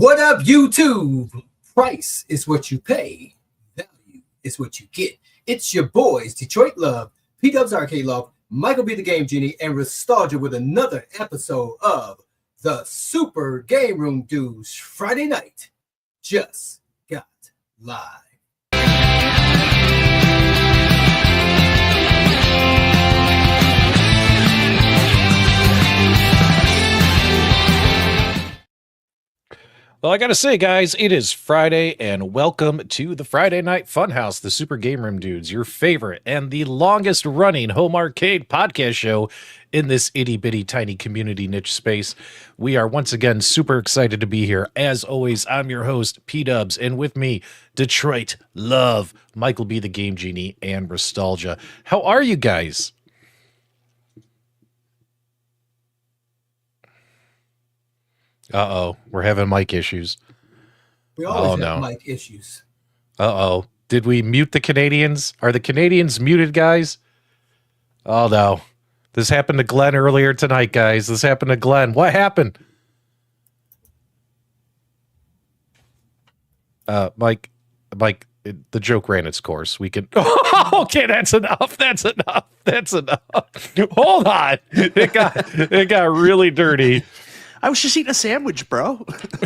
What up, YouTube? Price is what you pay. Value is what you get. It's your boys, Detroit Love, P-Dubs Arcade Love, Michael B. the Game Genie, and Nostalgia with another episode of the Super Game Room Dudes Friday night. Just got live. Well, I gotta say, guys, it is Friday, and welcome to the Friday Night Funhouse, the Super Game Room Dudes, your favorite and the longest-running home arcade podcast show in this itty-bitty tiny community niche space. We are once again super excited to be here. As always, I'm your host, P-Dubs, and with me, Detroit Love, Michael B. the Game Genie, and Nostalgia. How are you guys? Uh-oh, we're having mic issues. We always have mic issues. Uh-oh. Did we mute the Canadians? Are the Canadians muted, guys? Oh, no. This happened to Glenn earlier tonight, guys. This happened to Glenn. What happened? Mike, the joke ran its course. We can... Okay, that's enough. That's enough. Hold on. It got really dirty. I was just eating a sandwich, bro.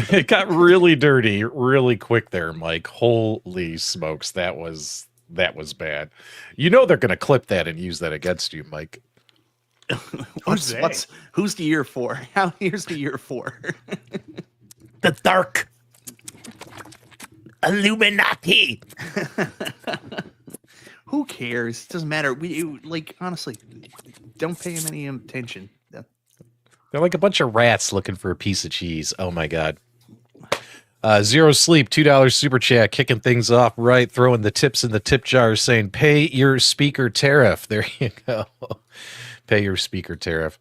It got really dirty really quick there, Mike. Holy smokes, that was bad. You know they're going to clip that and use that against you, Mike. Who's the year for? Here's the year for. The dark Illuminati. Who cares? It doesn't matter. Honestly, don't pay him any attention. They're like a bunch of rats looking for a piece of cheese. Oh, my God. Zero Sleep, $2 super chat, kicking things off right, throwing the tips in the tip jar, saying, pay your speaker tariff. There you go. Pay your speaker tariff.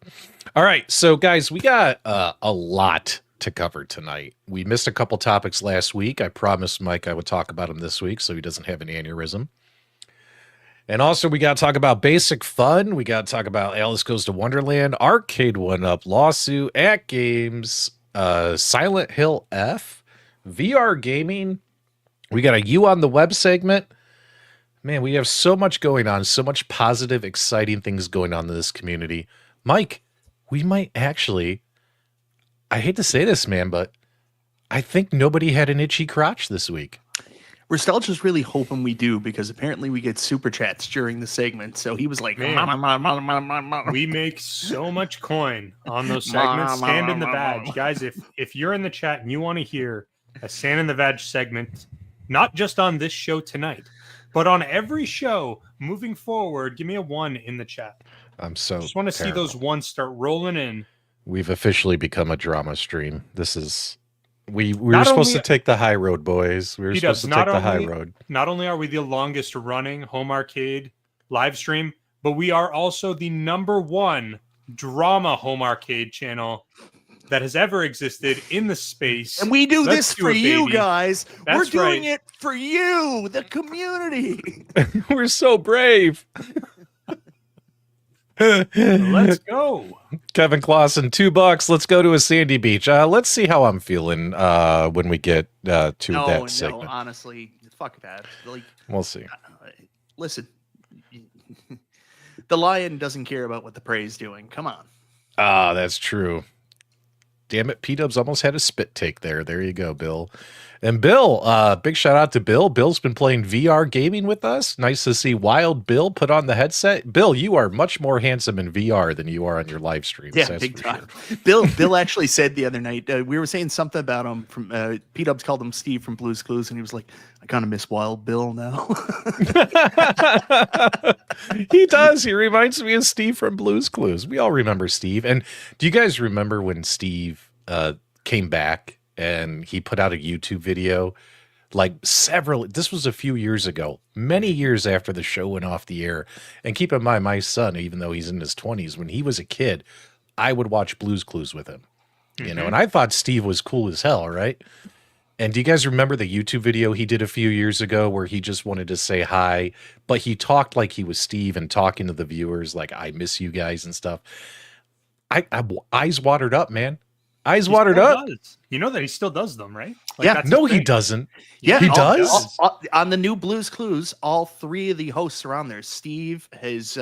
All right, so, guys, we got a lot to cover tonight. We missed a couple topics last week. I promised Mike I would talk about them this week so he doesn't have an aneurysm. And also, we got to talk about basic fun. We got to talk about Alice Goes to Wonderland, Arcade 1-Up, Lawsuit, AtGames, Silent Hill F, VR gaming. We got a You on the Web segment. Man, we have so much going on, so much positive, exciting things going on in this community. Mike, we might actually, I hate to say this, man, but I think nobody had an itchy crotch this week. Nostalgia's really hoping we do, because apparently we get super chats during the segment. So he was like, we make so much coin on those segments. Stand in the badge. Guys, if you're in the chat and you want to hear a Stand in the Badge segment, not just on this show tonight, but on every show moving forward, give me a 1 in the chat. I just want to see those ones start rolling in. We've officially become a drama stream. This is... We were supposed to take the high road, boys. We were supposed to take the high road. Not only are we the longest running home arcade live stream, but we are also the #1 drama home arcade channel that has ever existed in the space. And we do this for you guys. We're doing it for you, the community. We're so brave. Let's go. Kevin Clausen, $2. Let's go to a sandy beach. Let's see how I'm feeling when we get to that segment. No, honestly, fuck that. We'll see. Listen, the lion doesn't care about what the prey is doing. Come on. That's true. Damn it, P-Dubs almost had a spit take there. There you go, Bill. And Bill, big shout out to Bill. Bill's been playing VR gaming with us. Nice to see Wild Bill put on the headset. Bill, you are much more handsome in VR than you are on your live streams. Yeah, big time. Sure. Bill actually said the other night, we were saying something about him from P-Dubs called him Steve from Blue's Clues, and he was like, I kind of miss Wild Bill now. He does. He reminds me of Steve from Blue's Clues. We all remember Steve. And do you guys remember when Steve came back and he put out a YouTube video this was a few years ago, many years after the show went off the air. And keep in mind, my son, even though he's in his 20s, when he was a kid, I would watch Blue's Clues with him, you know, and I thought Steve was cool as hell. Right. And do you guys remember the YouTube video he did a few years ago where he just wanted to say hi, but he talked like he was Steve and talking to the viewers like, I miss you guys and stuff. I eyes watered up, man. Eyes He watered still up. does. You know that he still does them, right? Yeah. that's his No, he thing. doesn't. Yeah, He does? On the new Blues Clues, all three of the hosts are on there. Steve, his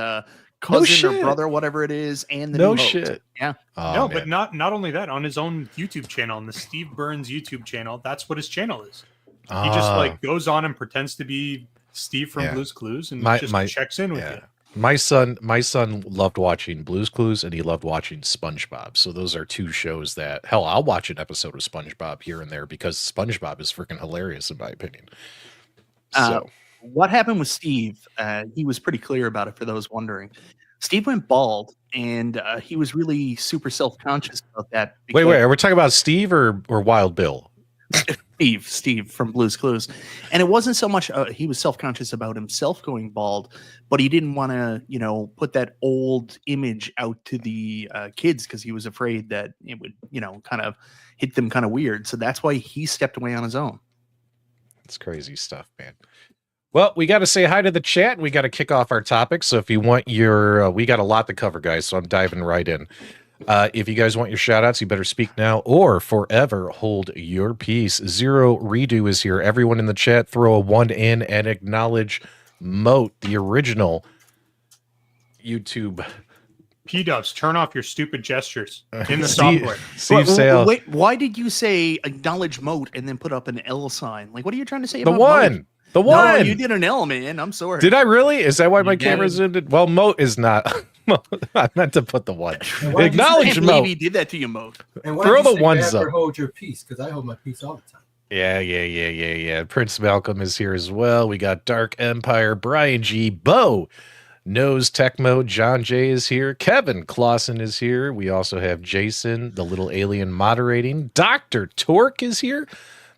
cousin or shit. brother, whatever it is, and the No new host. shit. Yeah. Oh, No, man. but not only that, on his own YouTube channel, on the Steve Burns YouTube channel, that's what his channel is. He just like goes on and pretends to be Steve from Yeah. Blues Clues and My- just my- checks in with yeah. you. My son loved watching Blues Clues and he loved watching SpongeBob. So those are two shows that, hell, I'll watch an episode of SpongeBob here and there because SpongeBob is freaking hilarious in my opinion. So What happened with Steve? He was pretty clear about it for those wondering. Steve went bald, and he was really super self-conscious about that. wait, are we talking about Steve or Wild Bill? Steve from Blues Clues. And it wasn't so much he was self-conscious about himself going bald, but he didn't want to, put that old image out to the kids because he was afraid that it would, kind of hit them kind of weird. So that's why he stepped away on his own. It's crazy stuff, man. Well, we got to say hi to the chat. We got to kick off our topic. So if you want your, we got a lot to cover, guys. So I'm diving right in. If you guys want your shout outs, you better speak now or forever hold your peace. Zero Redo is here. Everyone in the chat, throw a 1 in and acknowledge Moat, the original YouTube. P-Dubs, turn off your stupid gestures in the Steve- software. Steve Sale. Wait, why did you say acknowledge Moat and then put up an L sign? Like, what are you trying to say The about one. Moat? The No, one. you did an L, man. I'm sorry. Did I really? Is that why my You camera did. zoomed in? Well, Moat is not. I meant to put the one. And why'd you Acknowledge I can't believe Moat. he did that to you, Moat. And why Throw did you the say ones never up. hold your peace? Because I hold my peace all the time. Yeah. Prince Malcolm is here as well. We got Dark Empire, Brian G, Bo, Knows Tecmo, John J is here. Kevin Clausen is here. We also have Jason, the little alien moderating. Dr. Torque is here.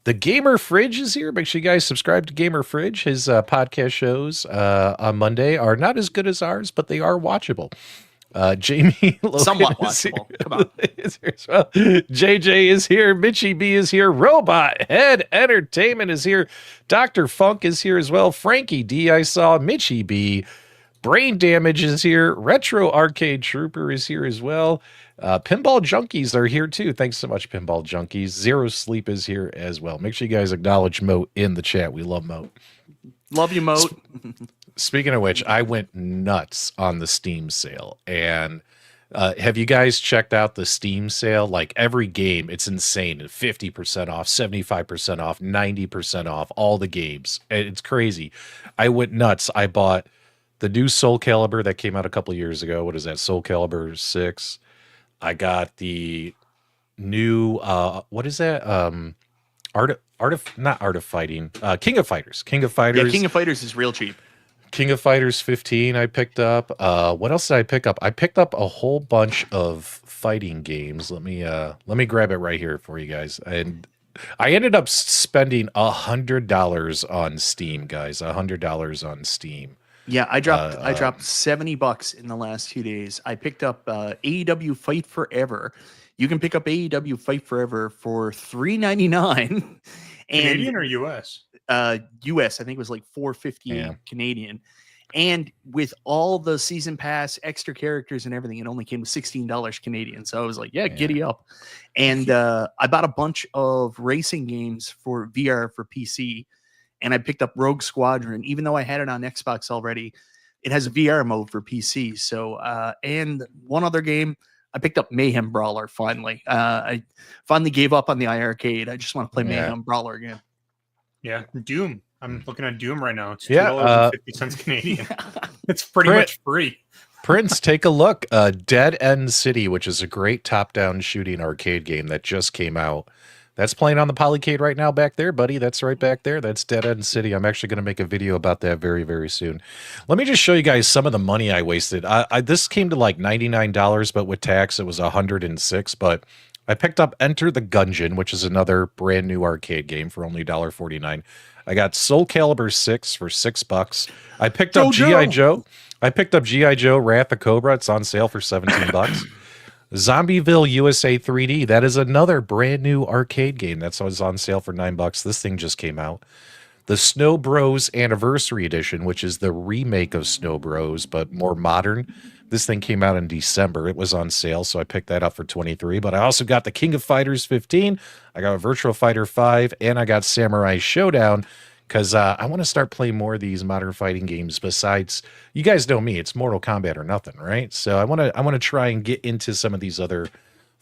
The Gamer Fridge is here. Make sure you guys subscribe to Gamer Fridge. His podcast shows on Monday are not as good as ours, but they are watchable. Jamie Logan Somewhat is here. watchable. Come on. Is here as well. JJ is here. Mitchie B is here. Robot Head Entertainment is here. Dr. Funk is here as well. Frankie D, I saw. Mitchie B. Brain Damage is here. Retro Arcade Trooper is here as well. Pinball Junkies are here too. Thanks so much, Pinball Junkies. Zero Sleep is here as well. Make sure you guys acknowledge Moat in the chat. We love Moat. Love you, Moat. Speaking of which, I went nuts on the Steam sale. And have you guys checked out the Steam sale? Like every game, it's insane. 50% off, 75% off, 90% off, all the games. It's crazy. I went nuts. I bought the new Soul Calibur that came out a couple years ago. What is that? Soul Calibur 6. I got the new what is that? Not Art of Fighting. King of Fighters. King of Fighters. Yeah, King of Fighters is real cheap. King of Fighters 15 I picked up. What else did I pick up? I picked up a whole bunch of fighting games. Let me grab it right here for you guys. And I ended up spending $100 on Steam, guys. $100 on Steam. Yeah, I dropped $70 in the last 2 days. I picked up AEW Fight Forever. You can pick up AEW Fight Forever for $3.99. Canadian or US? US, I think it was like $4.50 Canadian. And with all the season pass, extra characters and everything, it only came to $16 Canadian. So I was like, yeah, giddy up. And I bought a bunch of racing games for VR for PC. And I picked up Rogue Squadron, even though I had it on Xbox already. It has a VR mode for PC. So, and one other game, I picked up Mayhem Brawler finally. I finally gave up on the iArcade. I just want to play Mayhem Brawler again. Yeah, Doom. I'm looking at Doom right now. It's Yeah, $2.50 Canadian. It's pretty much free. Prince, take a look. Dead End City, which is a great top-down shooting arcade game that just came out. That's playing on the Polycade right now back there, buddy. That's right back there. That's Dead End City. I'm actually going to make a video about that very, very soon. Let me just show you guys some of the money I wasted. This came to like $99, but with tax, it was $106. But I picked up Enter the Gungeon, which is another brand new arcade game for only $1.49. I got Soul Calibur 6 for $6. I picked up G.I. Joe. I picked up G.I. Joe Wrath of Cobra. It's on sale for $17. Zombieville USA 3D. That is another brand new arcade game that's on sale for $9. This thing just came out. The Snow Bros Anniversary Edition, which is the remake of Snow Bros, but more modern. This thing came out in December. It was on sale, so I picked that up for $23. But I also got the King of Fighters 15. I got Virtual Fighter 5, and I got Samurai Showdown because I want to start playing more of these modern fighting games. Besides, you guys know me; it's Mortal Kombat or nothing, right? So I want to try and get into some of these other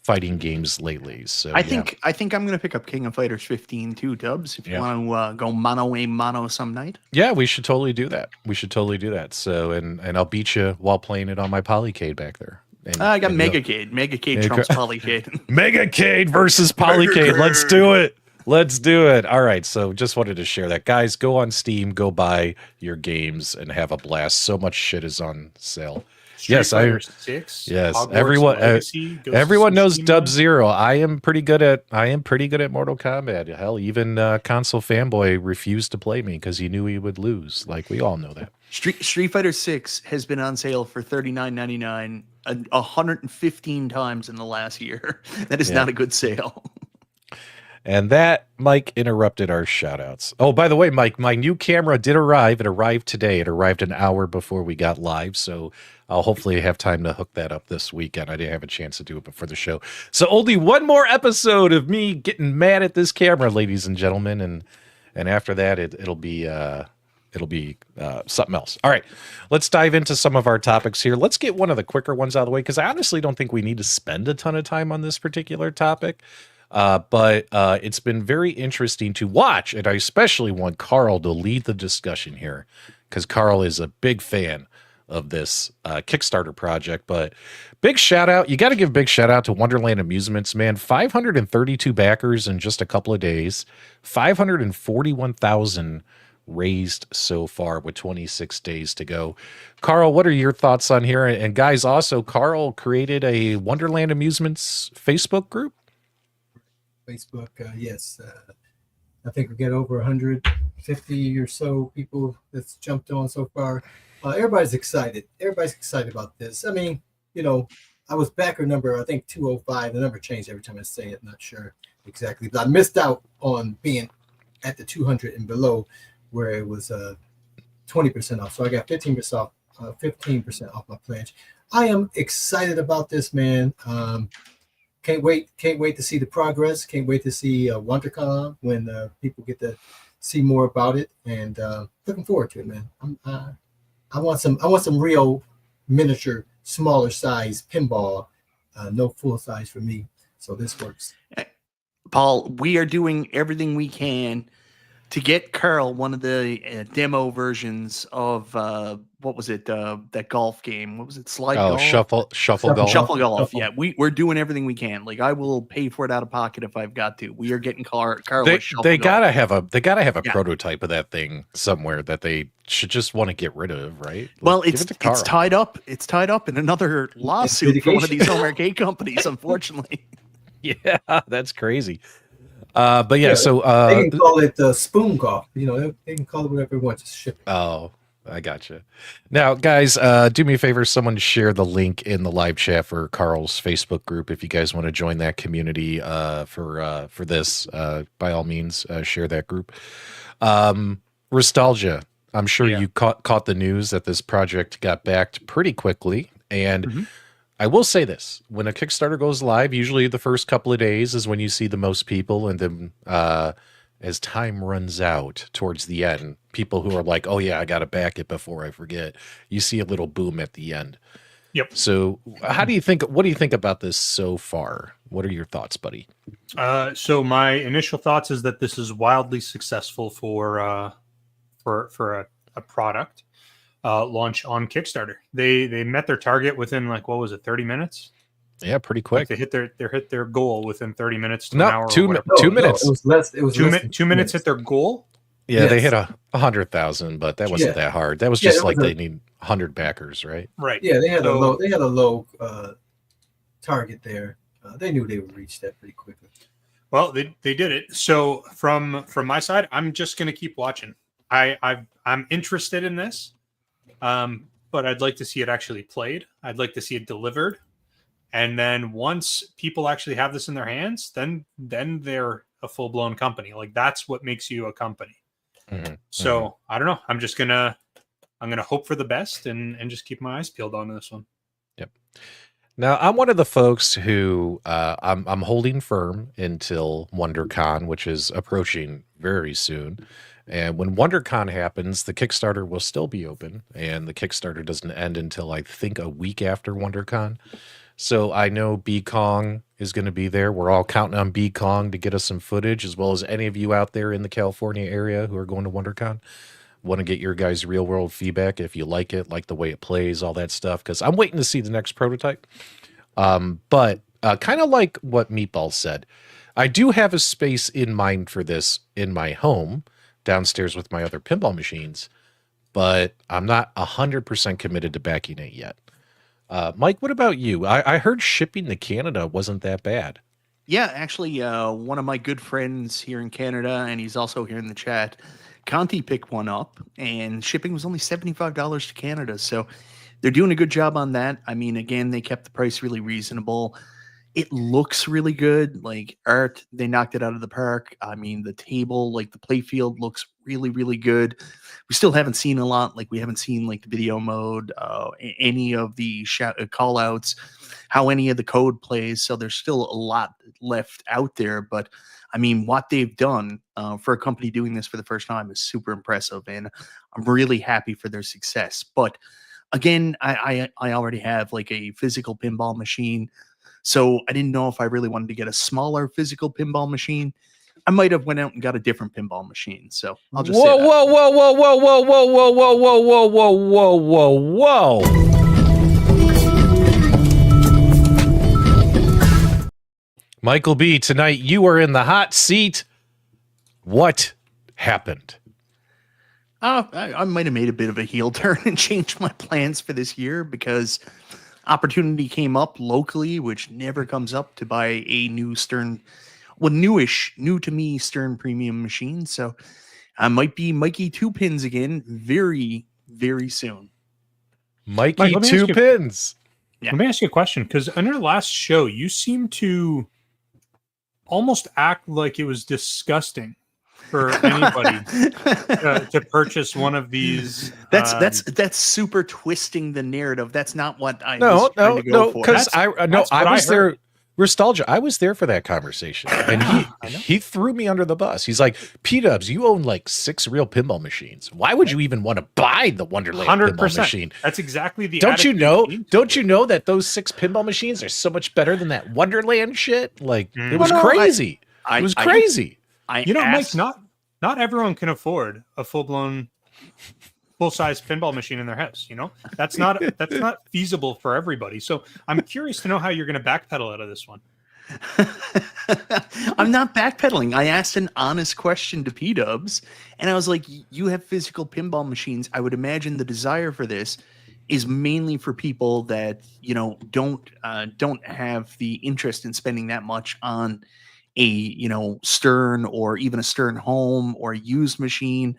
fighting games lately. So I think I'm going to pick up King of Fighters 15 too, Dubs. If you want to go mano a mano some night. Yeah, we should totally do that. So, and I'll beat you while playing it on my Polycade back there. And, I got Megacade. Megacade trumps Polycade. Megacade versus Polycade. Let's do it. Let's do it. All right. So just wanted to share that. Guys, go on Steam, go buy your games and have a blast. So much shit is on sale. Yes, Fighter 6, yes. Hogwarts Everyone knows Dub Zero. I am pretty good at Mortal Kombat. Hell, even console fanboy refused to play me because he knew he would lose. Like we all know that. Street Fighter 6 has been on sale for $39.99 115 times in the last year. That is not a good sale. And that, Mike, interrupted our shout-outs. Oh, by the way, Mike, my new camera did arrive. It arrived today. It arrived an hour before we got live, so I'll hopefully have time to hook that up this weekend. I didn't have a chance to do it before the show. So only one more episode of me getting mad at this camera, ladies and gentlemen, and after that, it'll be something else. All right, let's dive into some of our topics here. Let's get one of the quicker ones out of the way, because I honestly don't think we need to spend a ton of time on this particular topic. But it's been very interesting to watch, and I especially want Carl to lead the discussion here because Carl is a big fan of this Kickstarter project. But big shout out, you got to give big shout out to Wonderland Amusements, man. 532 backers in just a couple of days, 541,000 raised so far with 26 days to go. Carl, what are your thoughts on here? And guys, also, Carl created a Wonderland Amusements Facebook group. Facebook, yes. I think we get over 150 or so people that's jumped on so far. Everybody's excited. Everybody's excited about this. I mean, I was backer number, I think 205. The number changed every time I say it. Not sure exactly. But I missed out on being at the 200 and below where it was 20% off. So I got 15% off my pledge. I am excited about this, man. Can't wait to see the progress. Can't wait to see WonderCon when people get to see more about it, and looking forward to it, man. I want some real miniature, smaller size pinball, no full size for me. So this works. Paul, we are doing everything we can to get Carl one of the demo versions of what was it? That golf game. What was it? Slide golf? Shuffle golf. Shuffle golf. Yeah, we're doing everything we can. Like I will pay for it out of pocket if I've got to. We are getting Carl. They gotta have a prototype of that thing somewhere that they should just want to get rid of, right? Well, it's tied up. It's tied up in another lawsuit for one of these home arcade companies, unfortunately. Yeah, that's crazy. But yeah, so they can call it spoon golf. They can call it whatever they want to ship it. Oh, I gotcha. Now, guys, do me a favor. Someone share the link in the live chat for Carl's Facebook group if you guys want to join that community for this. By all means, share that group. Nostalgia. I'm sure you caught the news that this project got backed pretty quickly, and I will say this: when a Kickstarter goes live, usually the first couple of days is when you see the most people, and then as time runs out towards the end, people who are like, "Oh yeah, I got to back it before I forget," you see a little boom at the end. Yep. So, what do you think about this so far? What are your thoughts, buddy? So my initial thoughts is that this is wildly successful for a product. Launch on Kickstarter. They met their target within 30 minutes. Yeah, pretty quick. They hit their goal within 30 minutes to an hour. 2 minutes. No, it was less. It was 2 minutes hit their goal. Yeah, they hit 100,000, but that wasn't that hard. That was just they need 100 backers, right? Right. Yeah, they had a low target there. They knew they would reach that pretty quickly. Well, they did it. So from my side, I'm just going to keep watching. I'm interested in this. But I'd like to see it actually played. I'd like to see it delivered. And then once people actually have this in their hands, then they're a full-blown company. Like that's what makes you a company. So I don't know. I'm gonna hope for the best and just keep my eyes peeled on this one. Yep. Now, I'm one of the folks who I'm holding firm until WonderCon, which is approaching very soon. And when WonderCon happens, the Kickstarter will still be open, and the Kickstarter doesn't end until I think a week after WonderCon. So I know B Kong is going to be there. We're all counting on B Kong to get us some footage, as well as any of you out there in the California area who are going to WonderCon. Want to get your guys' real world feedback if you like it, like the way it plays, all that stuff. Because I'm waiting to see the next prototype. But kind of like what Meatball said, I do have a space in mind for this in my home downstairs with my other pinball machines, but I'm not 100% committed to backing it yet. Mike, what about you? I heard shipping to Canada wasn't that bad. Yeah, actually, one of my good friends here in Canada, and he's also here in the chat, Conti picked one up, and shipping was only $75 to Canada. So they're doing a good job on that. I mean, again, they kept the price really reasonable. It looks really good. Like art, they knocked it out of the park. I mean, the table, like the play field looks really, really good. We still haven't seen a lot. Like we haven't seen like the video mode, any of the call outs, how any of the code plays. So there's still a lot left out there. But I mean, what they've done for a company doing this for the first time is super impressive. And I'm really happy for their success. But again, I already have like a physical pinball machine. So I didn't know if I really wanted to get a smaller physical pinball machine. I might have went out and got a different pinball machine. So I'll just say that. Whoa, whoa, whoa, whoa, whoa, whoa, whoa, whoa, whoa, whoa, whoa, whoa, whoa, whoa. Michael B., tonight you are in the hot seat. What happened? I might have made a bit of a heel turn and changed my plans for this year because opportunity came up locally, which never comes up, to buy a new Stern, well, new to me Stern premium machine. So I might be Mikey 2 pins again very, very soon. Mikey Mike, 2 pins. Yeah. Let me ask you a question, because on your last show, you seemed to almost act like it was disgusting for anybody to purchase one of these. That's super twisting the narrative. That's not what I was trying to go for. Because I was there. Nostalgia. I was there for that conversation, and he threw me under the bus. He's like, P-Dubs, you own like 6 real pinball machines. Why would you even want to buy the Wonderland 100%. Pinball machine? That's exactly the. Don't you know that those 6 pinball machines are so much better than that Wonderland shit? Like it was crazy. It was crazy. Mike, not everyone can afford a full-size pinball machine in their house. That's not feasible for everybody. So I'm curious to know how you're going to backpedal out of this one. I'm not backpedaling. I asked an honest question to P-Dubs, and I was like, you have physical pinball machines. I would imagine the desire for this is mainly for people that, don't have the interest in spending that much on a, Stern or even a Stern home or a used machine.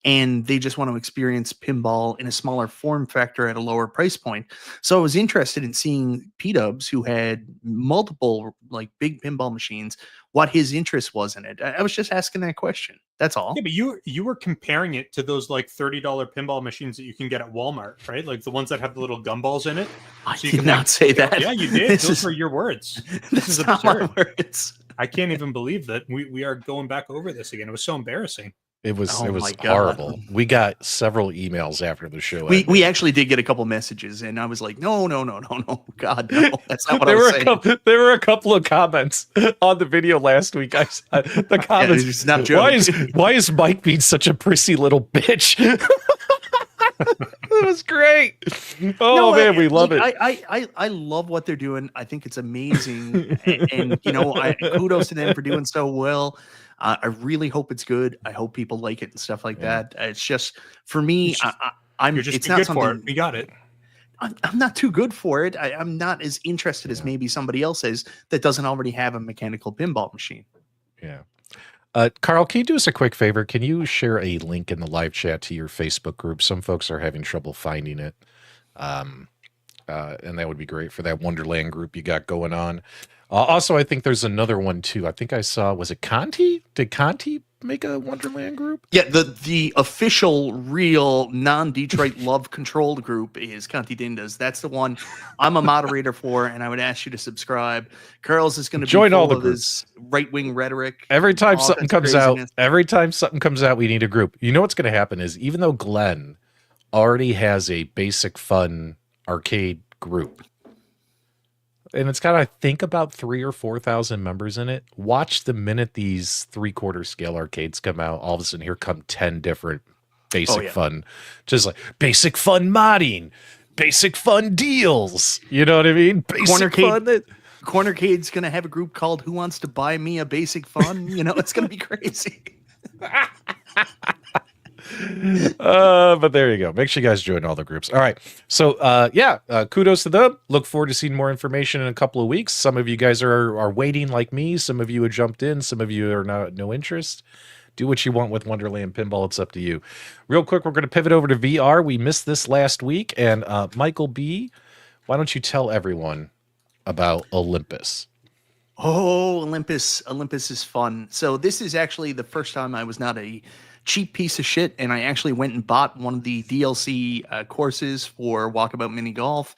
And they just want to experience pinball in a smaller form factor at a lower price point. So I was interested in seeing P-Dubs, who had multiple like big pinball machines, what his interest was in it. I was just asking that question. That's all. Yeah, but you were comparing it to those like $30 pinball machines that you can get at Walmart, right? Like the ones that have the little gumballs in it. I did not say that. Yeah, you did. Those were your words. This is not my words. I can't even believe that we are going back over this again. It was so embarrassing. It was horrible. We got several emails after the show. We actually did get a couple messages, and I was like, no, God, no, that's not what I was saying. There were a couple of comments on the video last week. The comments, it's not joke. Why is Mike being such a prissy little bitch? It was great. We love it. I love what they're doing. I think it's amazing, and kudos to them for doing so well. I really hope it's good. I hope people like it and stuff like that. It's just for me. You're just not good for it. We got it. I'm not too good for it. I'm not as interested as maybe somebody else is that doesn't already have a mechanical pinball machine. Yeah. Carl, can you do us a quick favor? Can you share a link in the live chat to your Facebook group? Some folks are having trouble finding it. and that would be great for that Wonderland group you got going on. Also, I think there's another one too. I think I saw, was it Conti? Did Conti make a Wonderland group? Yeah, the official, real, non-Detroit love controlled group is Conti Dindas. That's the one I'm a moderator for, and I would ask you to subscribe. Carl's is going to join be all full the of his right-wing rhetoric. Every time something comes craziness. out, we need a group. You know what's going to happen is, even though Glenn already has a basic fun arcade group, and it's got, I think, about 3,000 or 4,000 members in it. Watch the minute these 3/4 scale arcades come out, all of a sudden here come 10 different basic fun, just like basic fun modding, basic fun deals. You know what I mean? Basic fun. Cornercade's going to have a group called Who Wants to Buy Me a Basic Fun? You know, it's going to be crazy. But there you go. Make sure you guys join all the groups. All right. So kudos to them. Look forward to seeing more information in a couple of weeks. Some of you guys are waiting like me. Some of you have jumped in. Some of you are no interest. Do what you want with Wonderland Pinball. It's up to you. Real quick, we're going to pivot over to VR. We missed this last week. And Michael B., why don't you tell everyone about Olympus? Oh, Olympus is fun. So this is actually the first time I was not a cheap piece of shit, and I actually went and bought one of the DLC courses for Walkabout Mini Golf.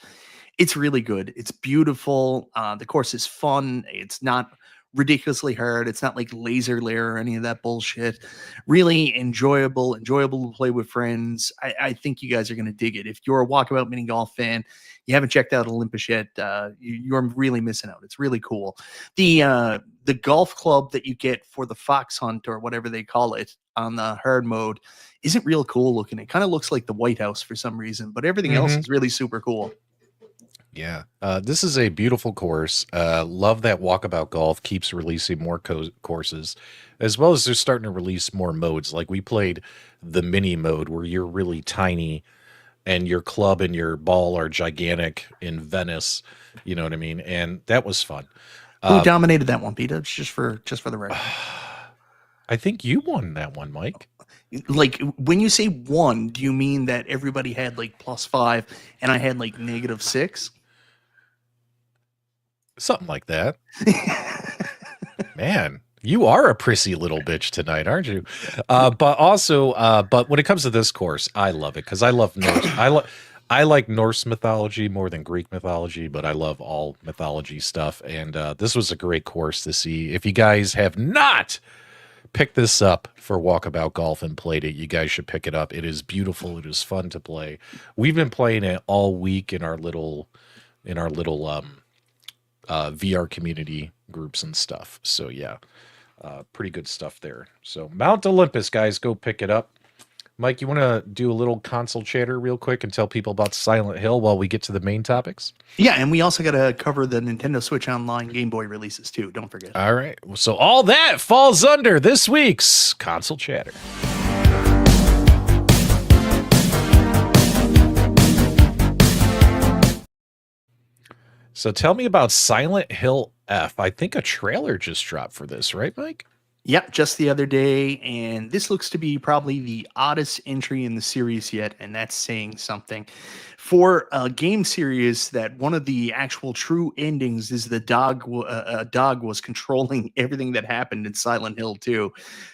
It's really good. It's beautiful. The course is fun. It's not ridiculously hard. It's not like Laser Lair or any of that bullshit. Really enjoyable to play with friends. I think you guys are going to dig it. If you're a Walkabout Mini Golf fan, you haven't checked out Olympus yet, you're really missing out. It's really cool. The golf club that you get for the Fox Hunt, or whatever they call it, on the hard mode isn't real cool looking. It kind of looks like the White House for some reason, but everything else is really super cool. Yeah, this is a beautiful course. Love that Walkabout Golf keeps releasing more courses, as well as they're starting to release more modes. Like we played the mini mode where you're really tiny and your club and your ball are gigantic in Venice. You know what I mean? And that was fun. Who dominated that one, B-Dubs? Just for the record. I think you won that one, Mike. Like, when you say one, do you mean that everybody had like +5 and I had like -6? Something like that. Man, you are a prissy little bitch tonight, aren't you? But when it comes to this course, I love it because I love Norse. I like Norse mythology more than Greek mythology, but I love all mythology stuff. And this was a great course to see. If you guys have not picked this up for Walkabout Golf and played it, you guys should pick it up. It is beautiful. It is fun to play. We've been playing it all week in our little VR community groups and stuff. So yeah, pretty good stuff there. So Mount Olympus, guys, go pick it up. Mike, you want to do a little console chatter real quick and tell people about Silent Hill while we get to the main topics? Yeah, and we also got to cover the Nintendo Switch Online Game Boy releases too. Don't forget. All right. So all that falls under this week's console chatter. So tell me about Silent Hill F. I think a trailer just dropped for this, right, Mike? Yep, just the other day, and this looks to be probably the oddest entry in the series yet, and that's saying something. For a game series that one of the actual true endings is a dog was controlling everything that happened in Silent Hill 2.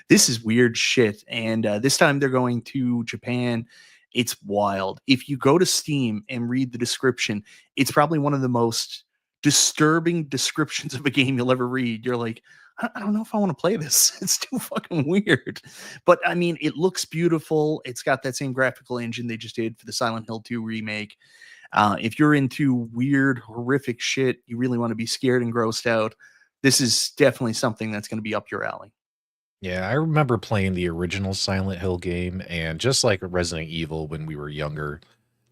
This is weird shit, and this time they're going to Japan. It's wild. If you go to Steam and read the description, it's probably one of the most disturbing descriptions of a game you'll ever read. You're like, I don't know if I want to play this. It's too fucking weird. But I mean, it looks beautiful. It's got that same graphical engine they just did for the Silent Hill 2 remake. If you're into weird, horrific shit, you really want to be scared and grossed out, this is definitely something that's going to be up your alley. Yeah, I remember playing the original Silent Hill game, and just like Resident Evil when we were younger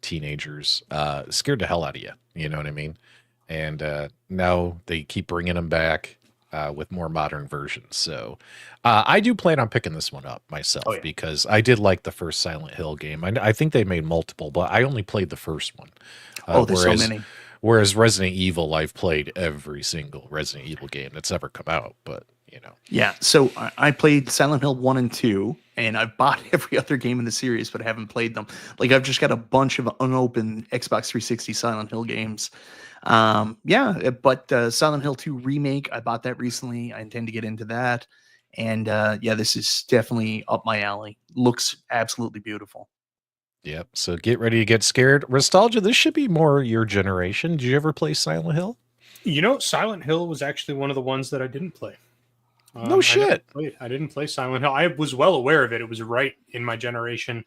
teenagers, scared the hell out of you. You know what I mean? And now they keep bringing them back with more modern versions. So I do plan on picking this one up myself because I did like the first Silent Hill game. I think they made multiple, but I only played the first one. There's so many. Whereas Resident Evil, I've played every single Resident Evil game that's ever come out. But you know. Yeah, so I played Silent Hill 1 and 2, and I've bought every other game in the series, but I haven't played them. Like, I've just got a bunch of unopened Xbox 360 Silent Hill games. But Silent Hill 2 Remake, I bought that recently. I intend to get into that. And this is definitely up my alley. Looks absolutely beautiful. Yep. So get ready to get scared. Nostalgia, this should be more your generation. Did you ever play Silent Hill? You know, Silent Hill was actually one of the ones that I didn't play. No shit. I didn't play Silent Hill. I was well aware of it. It was right in my generation.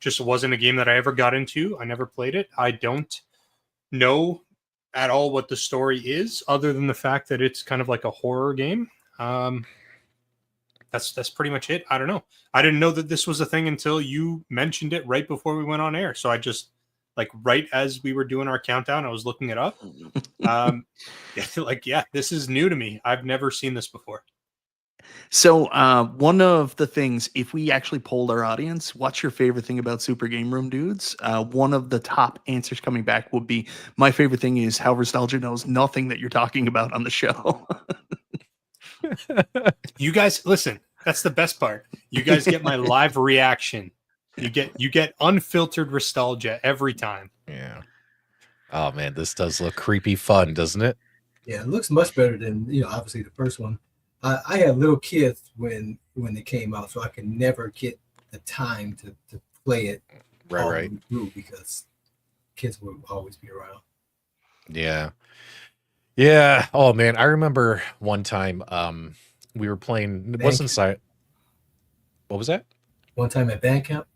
Just wasn't a game that I ever got into. I never played it. I don't know at all what the story is, other than the fact that it's kind of like a horror game. That's pretty much it. I don't know. I didn't know that this was a thing until you mentioned it right before we went on air. So I just, like, right as we were doing our countdown, I was looking it up. This is new to me. I've never seen this before. So one of the things, if we actually polled our audience, what's your favorite thing about Super Game Room Dudes? One of the top answers coming back would be, my favorite thing is how Nostalgia knows nothing that you're talking about on the show. You guys, listen, that's the best part. You guys get my live reaction. You get unfiltered nostalgia every time. Yeah. Oh man, this does look creepy fun, doesn't it? Yeah, it looks much better than, obviously the first one. I had little kids when they came out, so I could never get the time to play it Right. through because kids would always be around. Yeah. Yeah. Oh man, I remember one time we were playing. It wasn't Silent. What was that? One time at band camp.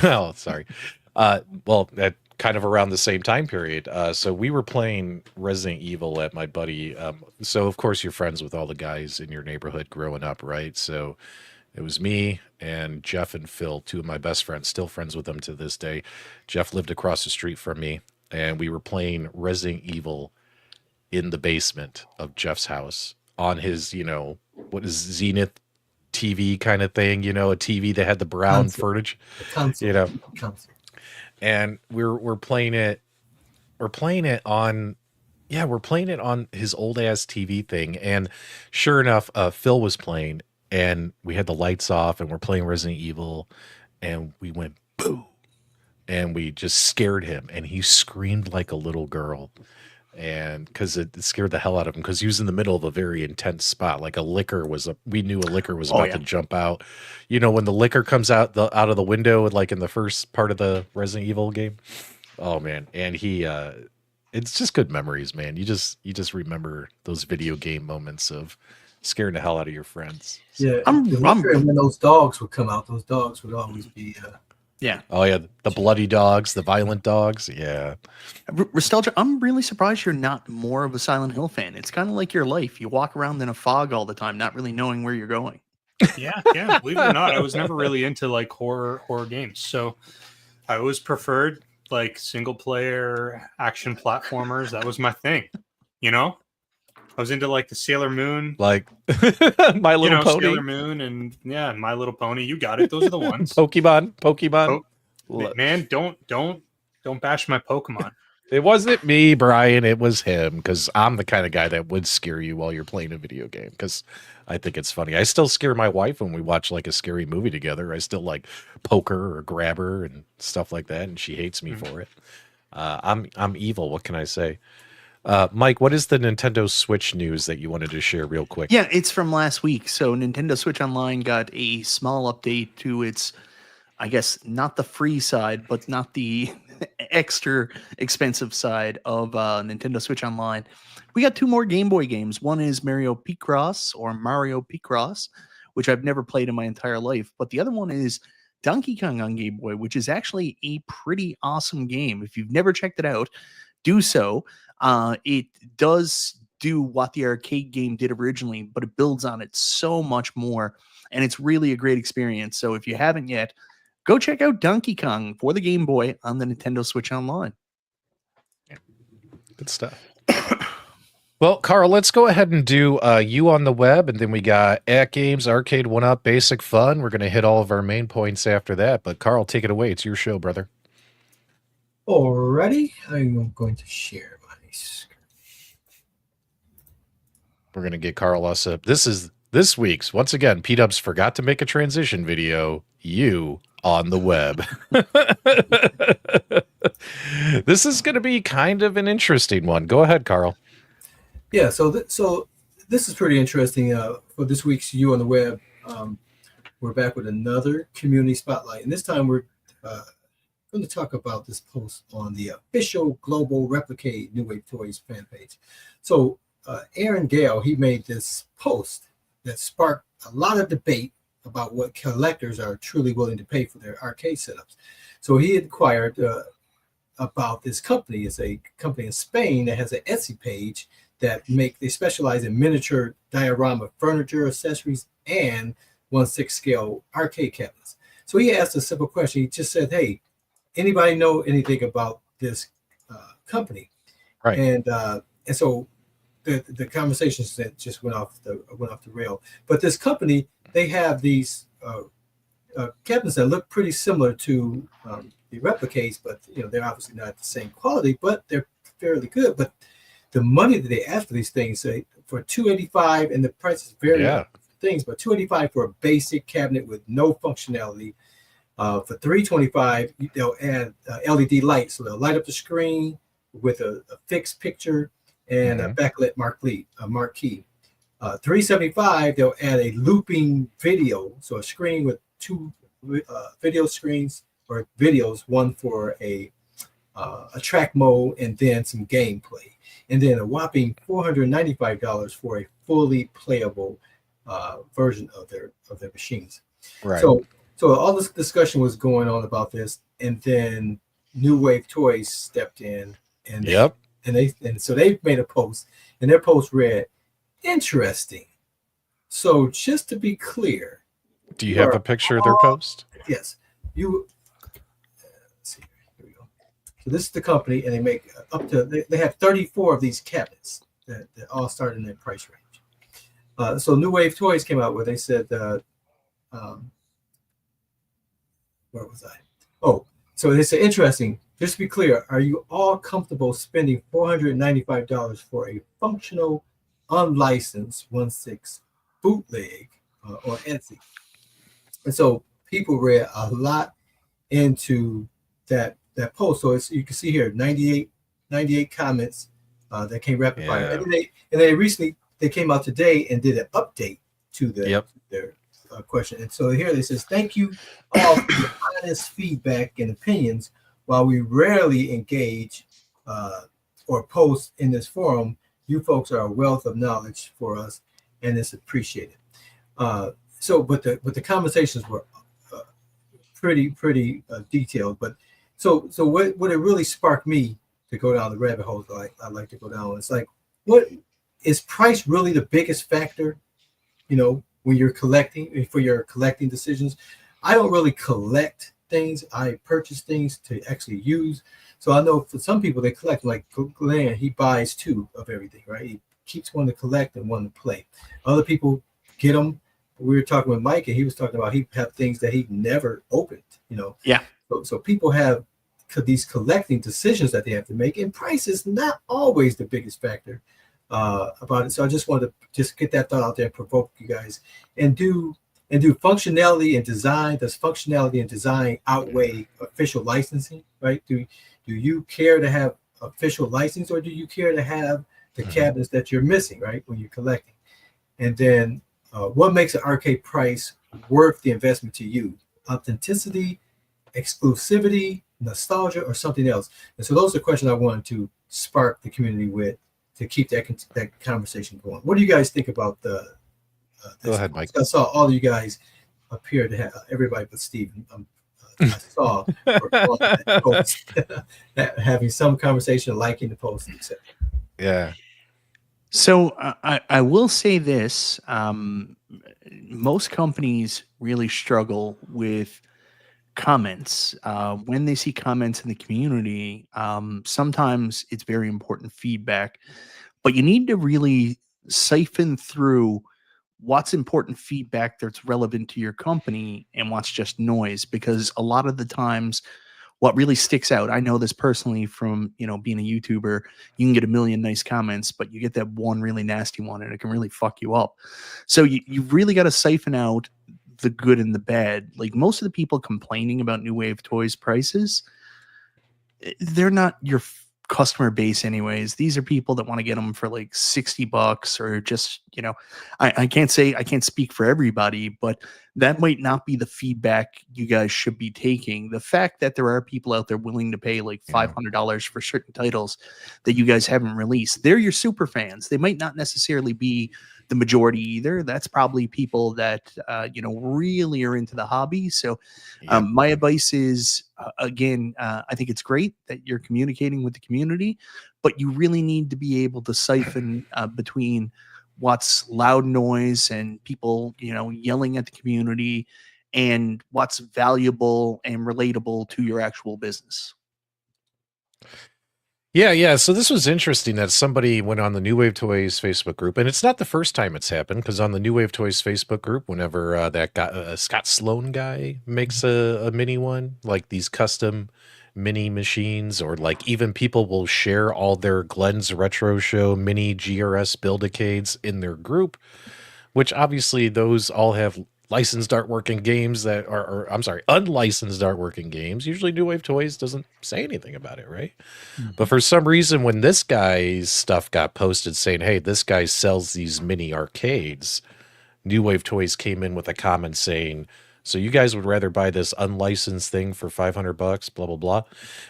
Oh, sorry. Well, at kind of around the same time period. So we were playing Resident Evil at my buddy. So of course you're friends with all the guys in your neighborhood growing up, right? So it was me and Jeff and Phil, two of my best friends, still friends with them to this day. Jeff lived across the street from me, and we were playing Resident Evil in the basement of Jeff's house on his, what is Zenith TV kind of thing, a TV that had the brown footage, and we're playing it. We're playing it on his old ass TV thing. And sure enough, Phil was playing, and we had the lights off, and we're playing Resident Evil, and we went boo, and we just scared him, and he screamed like a little girl. And because it scared the hell out of him, because he was in the middle of a very intense spot, like we knew a liquor was about to jump out. When the liquor comes out of the window, like in the first part of the Resident Evil game. Oh man, and it's just good memories, man. You just remember those video game moments of scaring the hell out of your friends. Yeah, when those dogs would come out, those dogs would always be. Yeah. Oh yeah, the bloody dogs, the violent dogs. Yeah. Nostalgia, I'm really surprised you're not more of a Silent Hill fan. It's kind of like your life. You walk around in a fog all the time, not really knowing where you're going. Yeah. Believe it or not, I was never really into like horror games. So I always preferred like single player action platformers. That was my thing. I was into like the Sailor Moon, like My Little Pony, Sailor Moon, and My Little Pony. You got it. Those are the ones. Pokemon. Man, don't bash my Pokemon. It wasn't me, Brian. It was him, because I'm the kind of guy that would scare you while you're playing a video game, because I think it's funny. I still scare my wife when we watch like a scary movie together. I still like poke her or grab her and stuff like that, and she hates me for it. I'm evil. What can I say? Mike, what is the Nintendo Switch news that you wanted to share real quick? Yeah, it's from last week. So Nintendo Switch Online got a small update to its, I guess, not the free side, but not the extra expensive side of Nintendo Switch Online. We got two more Game Boy games. One is Mario Picross, which I've never played in my entire life. But the other one is Donkey Kong on Game Boy, which is actually a pretty awesome game. If you've never checked it out, do so. It does do what the arcade game did originally, but it builds on it so much more, and it's really a great experience. So if you haven't yet, go check out Donkey Kong for the Game Boy on the Nintendo Switch Online. Good stuff. Well, Carl, let's go ahead and do you on the web, and then we got AtGames, Arcade 1-Up, Basic Fun. We're going to hit all of our main points after that, but Carl, take it away. It's your show, brother. Alrighty, I'm going to share my screen. We're going to get Carl us up. This is This week's, once again, P-Dubs forgot to make a transition video. You on the web. This is going to be kind of an interesting one. Go ahead, Carl. Yeah, so this is pretty interesting. For this week's You on the Web, we're back with another community spotlight, and this time we're going to talk about this post on the official Global Replicate New Wave Toys fan page. So Aaron Gale, he made this post that sparked a lot of debate about what collectors are truly willing to pay for their arcade setups. So he inquired about this company. It's a company in Spain that has an Etsy page that they specialize in miniature diorama furniture, accessories, and 1/6 scale arcade cabinets. So he asked a simple question. He just said, "Hey, anybody know anything about this company?" Right. And so the conversations that just went off the rail. But this company, they have these cabinets that look pretty similar to the replicates, but they're obviously not the same quality, but they're fairly good. But the money that they ask for these things, say for $285, and the prices vary on things, but $285 for a basic cabinet with no functionality. For $325, they'll add LED lights, so they'll light up the screen with a fixed picture and a backlit marquee. $375, they'll add a looping video, so a screen with two video screens or videos, one for a track mode and then some gameplay, and then a whopping $495 for a fully playable version of their machines. Right. So all this discussion was going on about this, and then New Wave Toys stepped in, and so they made a post, and their post read, "Interesting." So just to be clear, do you have a picture of their post? Yes, you. Let's see. Here we go. So this is the company, and they make they have 34 of these cabinets that all start in their price range. So New Wave Toys came out where they said, where was I? Oh, so they said, "Interesting. Just to be clear, are you all comfortable spending $495 for a functional, unlicensed 1/6 bootleg on Etsy?" And so people read a lot into that post. So you can see here 98 comments that came rapid fire. And they recently came out today and did an update to their question. And so here they says, "Thank you all for your honest feedback and opinions. While we rarely engage or post in this forum, you folks are a wealth of knowledge for us, and it's appreciated." But the conversations were pretty detailed. But so what it really sparked me to go down the rabbit hole I like to go down. It's like, what is price really the biggest factor? When you're collecting, for your collecting decisions. I don't really collect things. I purchase things to actually use. So I know for some people they collect, like Glenn, he buys two of everything, right? He keeps one to collect and one to play. Other people get them. We were talking with Mike, and he was talking about he have things that he never opened, Yeah. So people have these collecting decisions that they have to make, and price is not always the biggest factor about it. So I just wanted to just get that thought out there and provoke you guys, and do functionality and design. Does functionality and design outweigh official licensing, right? Do you care to have official license, or do you care to have the cabinets that you're missing, right, when you're collecting? And then what makes an arcade price worth the investment to you? Authenticity, exclusivity, nostalgia, or something else? And so those are questions I wanted to spark the community with, to keep that conversation going. What do you guys think about the Go ahead, Mike. I saw all of you guys appear to have, everybody but Steven, I saw having some conversation, liking the post, etc. Yeah. So I will say this: most companies really struggle with comments. When they see comments in the community, sometimes it's very important feedback, but you need to really siphon through what's important feedback that's relevant to your company and what's just noise, because a lot of the times what really sticks out, I know this personally from, being a YouTuber, you can get a million nice comments, but you get that one really nasty one and it can really fuck you up. So you really got to siphon out the good and the bad. Like most of the people complaining about New Wave Toys prices, they're not your customer base anyways. These are people that want to get them for like $60 or just, I can't speak for everybody, but that might not be the feedback you guys should be taking. The fact that there are people out there willing to pay like $500 for certain titles that you guys haven't released, they're your super fans. They might not necessarily be the majority either. That's probably people that really are into the hobby. So my advice is again, I think it's great that you're communicating with the community, but you really need to be able to siphon between what's loud noise and people yelling at the community and what's valuable and relatable to your actual business. Yeah. So this was interesting that somebody went on the New Wave Toys Facebook group, and it's not the first time it's happened, because on the New Wave Toys Facebook group, whenever that guy, Scott Sloan guy makes a mini one, like these custom mini machines, or like even people will share all their Glenn's Retro Show mini GRS Build-A-Cades in their group, which obviously those all have licensed artwork and games that are, unlicensed artwork and games. Usually New Wave Toys doesn't say anything about it, right? Mm-hmm. But for some reason, when this guy's stuff got posted saying, hey, this guy sells these mini arcades, New Wave Toys came in with a comment saying, so you guys would rather buy this unlicensed thing for $500, blah, blah, blah.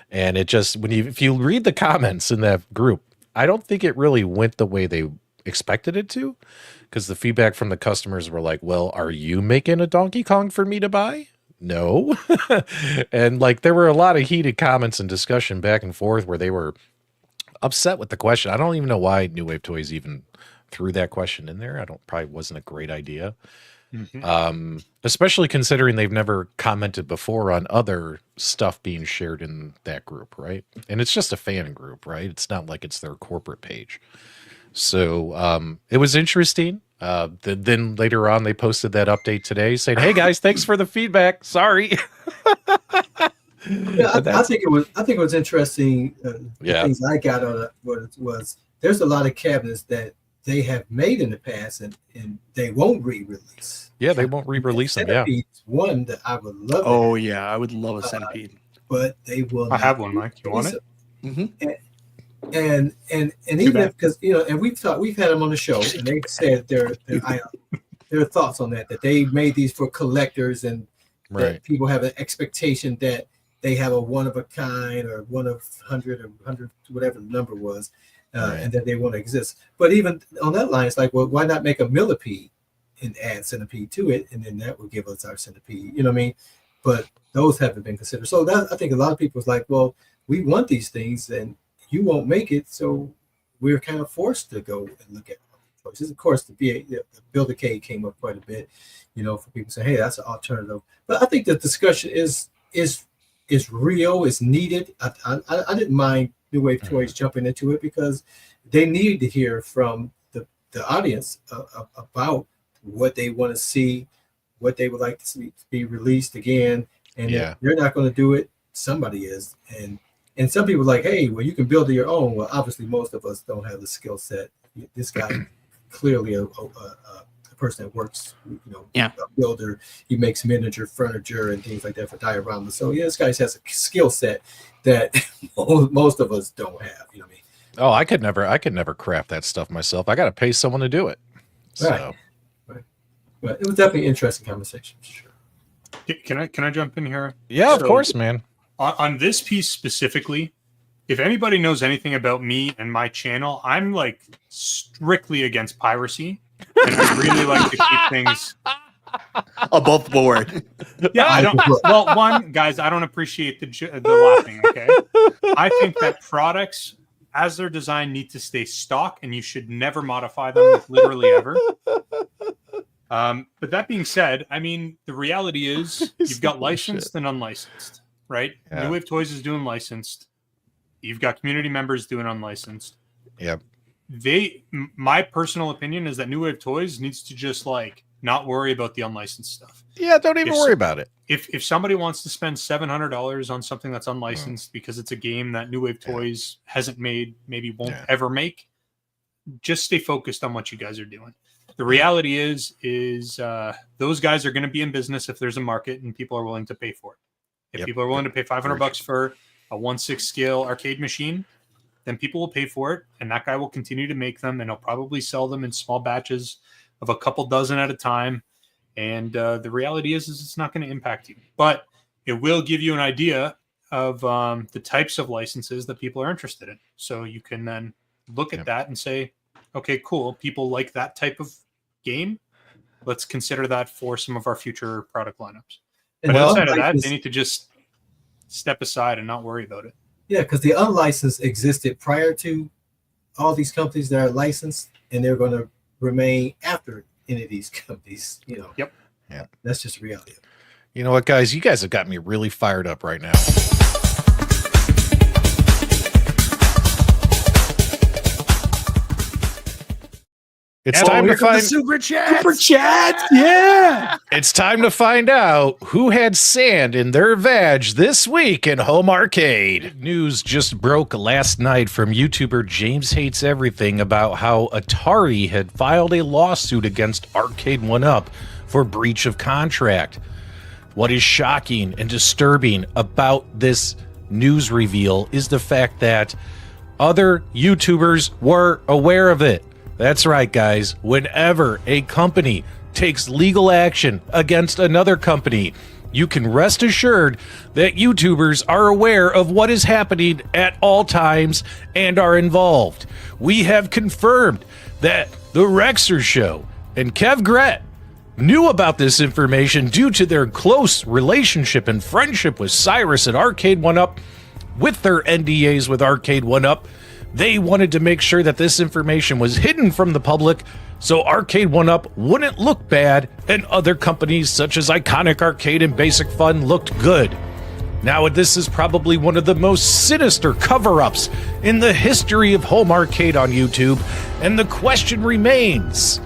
And it just, if you read the comments in that group, I don't think it really went the way they expected it to, because the feedback from the customers were like, well, are you making a Donkey Kong for me to buy? No. And like there were a lot of heated comments and discussion back and forth where they were upset with the question. I don't even know why New Wave Toys even threw that question in there. Probably wasn't a great idea. Mm-hmm. Especially considering they've never commented before on other stuff being shared in that group, right? And it's just a fan group, right? It's not like it's their corporate page. So it was interesting. Then later on, they posted that update today saying, hey guys, thanks for the feedback. Sorry. Yeah, I think it was interesting. The things I got on it was there's a lot of cabinets that they have made in the past and they won't re-release. Yeah, they won't re-release them. Yeah, one that I would love. Oh yeah, I would love a Centipede, but they will. I have one, Mike. You want it? Mm-hmm. And even because and we've had them on the show, and they've said their thoughts on that they made these for collectors, and that people have an expectation that they have a one of a kind or one of 100 or 100 whatever the number was, and that they want to exist. But even on that line, it's like, well, why not make a millipede and add Centipede to it, and then that would give us our Centipede. You know what I mean? But those haven't been considered. So that, I think a lot of people was like, well, we want these things, and you won't make it, so we're kind of forced to go and look at choices. Of course, the Build-A-Cade came up quite a bit, for people saying, hey, that's an alternative. But I think the discussion is real, is needed. I didn't mind New Wave Toys jumping into it because they needed to hear from the audience about what they want to see, what they would like to see be released again. And if you're not going to do it, somebody is. And some people are like, hey, well, you can build your own. Well, obviously, most of us don't have the skill set. This guy clearly a person that works, a builder. He makes miniature furniture and things like that for dioramas. So this guy has a skill set that most of us don't have. You know what I mean? Oh, I could never craft that stuff myself. I got to pay someone to do it. So. Right. But it was definitely an interesting conversation. Sure. Can I jump in here? Yeah, of course, man. On this piece specifically, if anybody knows anything about me and my channel, I'm like strictly against piracy, and I really like to keep things above board. Yeah, I don't. Well, guys, I don't appreciate the laughing. Okay, I think that products, as they're designed, need to stay stock, and you should never modify them literally ever. But that being said, I mean, the reality is you've got licensed and unlicensed. Right? Yeah. New Wave Toys is doing licensed. You've got community members doing unlicensed. Yep. My personal opinion is that New Wave Toys needs to just like not worry about the unlicensed stuff. Yeah, don't even worry about it. If somebody wants to spend $700 on something that's unlicensed because it's a game that New Wave Toys hasn't made, maybe won't ever make, just stay focused on what you guys are doing. The reality is those guys are going to be in business if there's a market and people are willing to pay for it. If people are willing to pay $500 for a 1/6 scale arcade machine, then people will pay for it, and that guy will continue to make them, and he'll probably sell them in small batches of a couple dozen at a time. And the reality is it's not going to impact you, but it will give you an idea of the types of licenses that people are interested in. So you can then look at that and say, okay, cool. People like that type of game. Let's consider that for some of our future product lineups. But outside of that, they need to just step aside and not worry about it. Yeah, because the unlicensed existed prior to all these companies that are licensed, and they're going to remain after any of these companies. Yep. Yeah. That's just reality. You know what, guys? You guys have got me really fired up right now. It's time to find super chat. Super chat. Yeah. It's time to find out who had sand in their vag this week in home arcade. News just broke last night from YouTuber James Hates Everything about how Atari had filed a lawsuit against Arcade 1-Up for breach of contract. What is shocking and disturbing about this news reveal is the fact that other YouTubers were aware of it. That's right, guys. Whenever a company takes legal action against another company, you can rest assured that YouTubers are aware of what is happening at all times and are involved. We have confirmed that the Rexer Show and Kev Gret knew about this information due to their close relationship and friendship with Cyrus at Arcade 1-Up. With their NDAs with Arcade 1-Up, they wanted to make sure that this information was hidden from the public so Arcade 1-Up wouldn't look bad and other companies such as Iconic Arcade and Basic Fun looked good. Now, this is probably one of the most sinister cover-ups in the history of home arcade on YouTube, and the question remains,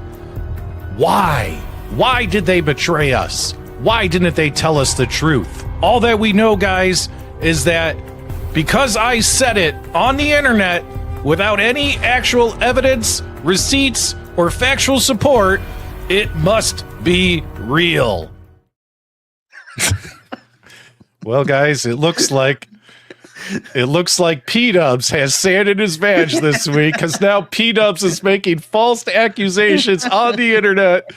why? Why did they betray us? Why didn't they tell us the truth? All that we know, guys, is that because I said it on the internet without any actual evidence, receipts, or factual support, it must be real. Well, guys, it looks like P-Dubs has sand in his vag this week, because now P-Dubs is making false accusations on the internet.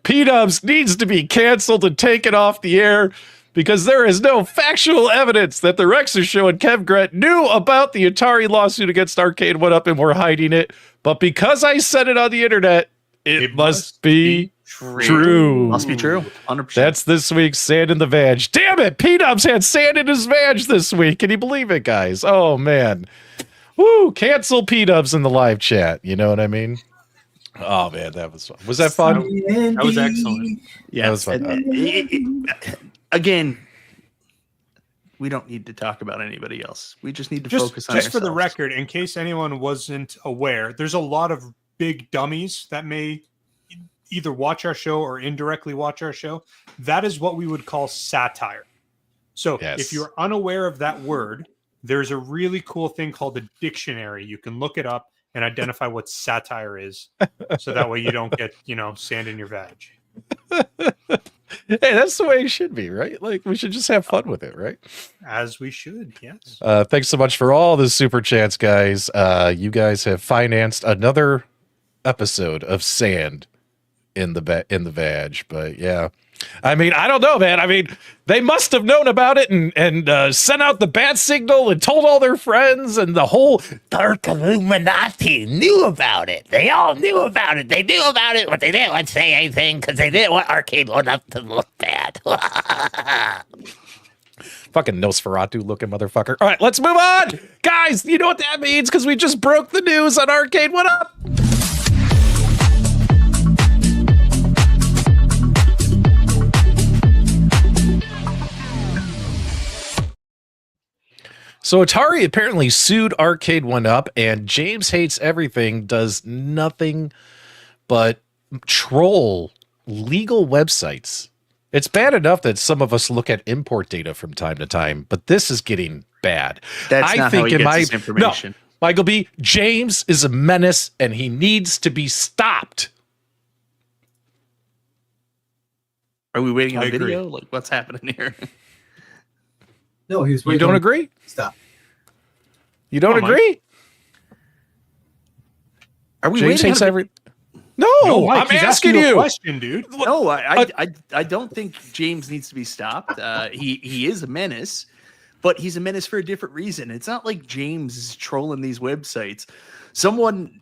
P-Dubs needs to be canceled and taken off the air, because there is no factual evidence that the Rexer Show and Kev Gret knew about the Atari lawsuit against Arcade 1-Up and were hiding it. But because I said it on the internet, it must be true. Must be true. 100%. That's this week's Sand in the Vag. Damn it! P-Dubs had sand in his vag this week. Can you believe it, guys? Oh, man. Woo! Cancel P-Dubs in the live chat. You know what I mean? Oh, man, that was fun. Was that fun? That was excellent. Yeah, that was fun. Again, we don't need to talk about anybody else. We just need to focus on just ourselves. for the record, in case anyone wasn't aware, there's a lot of big dummies that may either watch our show or indirectly watch our show. That is what we would call satire. So if you're unaware of that word, there's a really cool thing called a dictionary. You can look it up and identify what satire is. So that way you don't get, sand in your vag. Hey, that's the way it should be, right? Like, we should just have fun with it, right? As we should, yes. Thanks so much for all the super chats, guys. You guys have financed another episode of Sand in the Vag, but yeah. I mean, I don't know, man. I mean, they must have known about it and sent out the bat signal and told all their friends, and the whole Dark Illuminati knew about it. They all knew about it. They knew about it, but they didn't want to say anything because they didn't want Arcade 1-Up to look bad. fucking Nosferatu looking motherfucker. All right, let's move on. Guys, you know what that means, because we just broke the news on Arcade 1-Up. So Atari apparently sued Arcade 1-Up, and James Hates Everything does nothing but troll legal websites. It's bad enough that some of us look at import data from time to time, but this is getting bad. That's not how he gets his information. No, Michael B. James is a menace, and he needs to be stopped. Are we waiting on video? Like, what's happening here? No, he was. You don't agree? Stop. You don't agree? Are we James waiting hates on every. No, Mike, I'm he's asking a you. question, dude. No, I don't think James needs to be stopped. He is a menace, but he's a menace for a different reason. It's not like James is trolling these websites. Someone,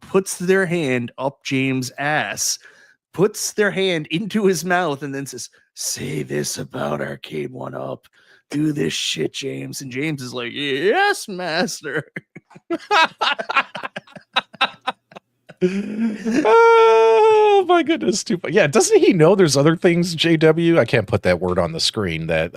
puts their hand up James' ass, puts their hand into his mouth, and then says, "Say this about Arcade 1-Up. Do this shit, James." And James is like, "Yes, master." Oh my goodness, stupid. Yeah, doesn't he know there's other things, JW? I can't put that word on the screen that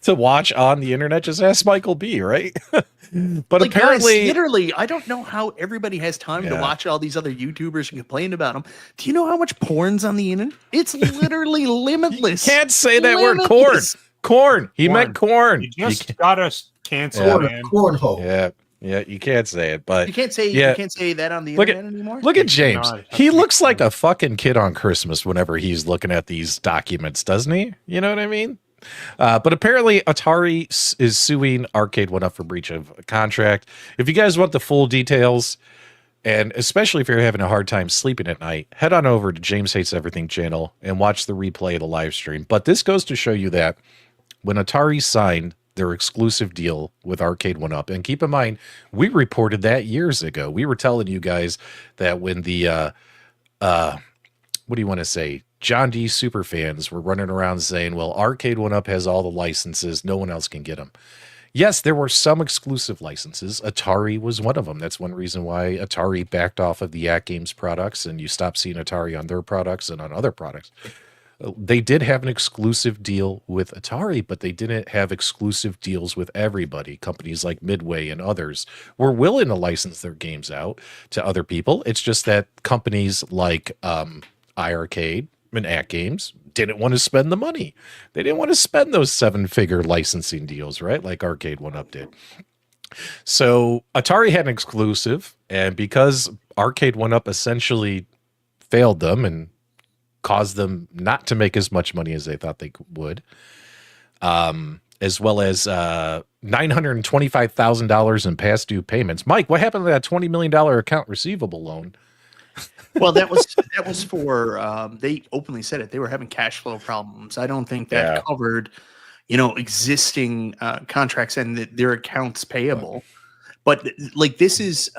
to watch on the internet. Just ask Michael B, right? But like, apparently, guys, literally, I don't know how everybody has time to watch all these other YouTubers and complain about them. Do you know how much porn's on the internet? It's literally limitless. You can't say that word. Corn. He meant corn. You just got us canceled, man. Cornhole. Yeah, you can't say it, but you can't say that on the internet anymore. Look at James. He looks like a fucking kid on Christmas whenever he's looking at these documents, doesn't he? You know what I mean? But apparently Atari is suing Arcade 1-Up for breach of contract. If you guys want the full details, and especially if you're having a hard time sleeping at night, head on over to James Hates Everything channel and watch the replay of the live stream. But this goes to show you that when Atari signed their exclusive deal with Arcade 1-Up, and keep in mind, we reported that years ago. We were telling you guys that when the what do you want to say? John D. superfans were running around saying, well, Arcade 1-Up has all the licenses. No one else can get them. Yes, there were some exclusive licenses. Atari was one of them. That's one reason why Atari backed off of the AtGames products, and you stopped seeing Atari on their products and on other products. They did have an exclusive deal with Atari, but they didn't have exclusive deals with everybody. Companies like Midway and others were willing to license their games out to other people. It's just that companies like iArcade and AtGames didn't want to spend the money. They didn't want to spend those 7-figure licensing deals, right? Like Arcade 1-Up did. So Atari had an exclusive, and because Arcade 1-Up essentially failed them and caused them not to make as much money as they thought they would, as well as $925,000 in past due payments. Mike, what happened to that $20 million account receivable loan? Well, that was for they openly said it. They were having cash flow problems. I don't think that covered, existing contracts and their accounts payable. But like, this is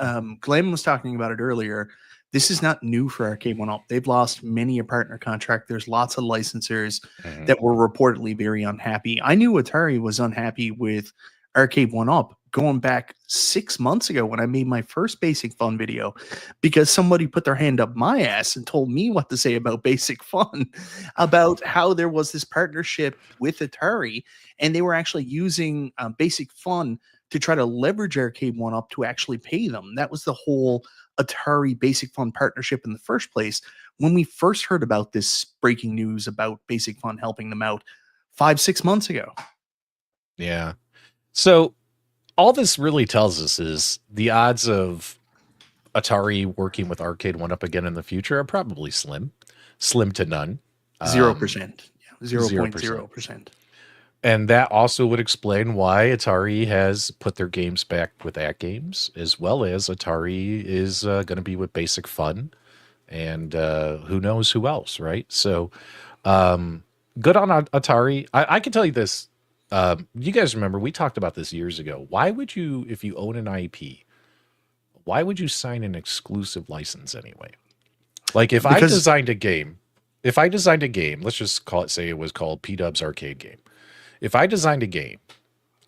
Glenn was talking about it earlier. This is not new for Arcade 1-Up. They've lost many a partner contract. There's lots of licensors that were reportedly very unhappy. I knew Atari was unhappy with Arcade 1-Up going back 6 months ago when I made my first Basic Fun video, because somebody put their hand up my ass and told me what to say about Basic Fun, about how there was this partnership with Atari, and they were actually using Basic Fun to try to leverage Arcade 1-Up to actually pay them. That was the whole Atari Basic Fun partnership in the first place. When we first heard about this breaking news about Basic Fun helping them out 5-6 months ago. Yeah. So all this really tells us is the odds of Atari working with Arcade 1-Up again in the future are probably slim to none. 0%. 0.0%. And that also would explain why Atari has put their games back with AtGames, as well as Atari is going to be with Basic Fun, and who knows who else, right? So good on Atari. I can tell you this. You guys remember, we talked about this years ago. Why would you, if you own an IP, why would you sign an exclusive license anyway? Like if I designed a game, let's just say it was called P-Dub's Arcade Game. If I designed a game,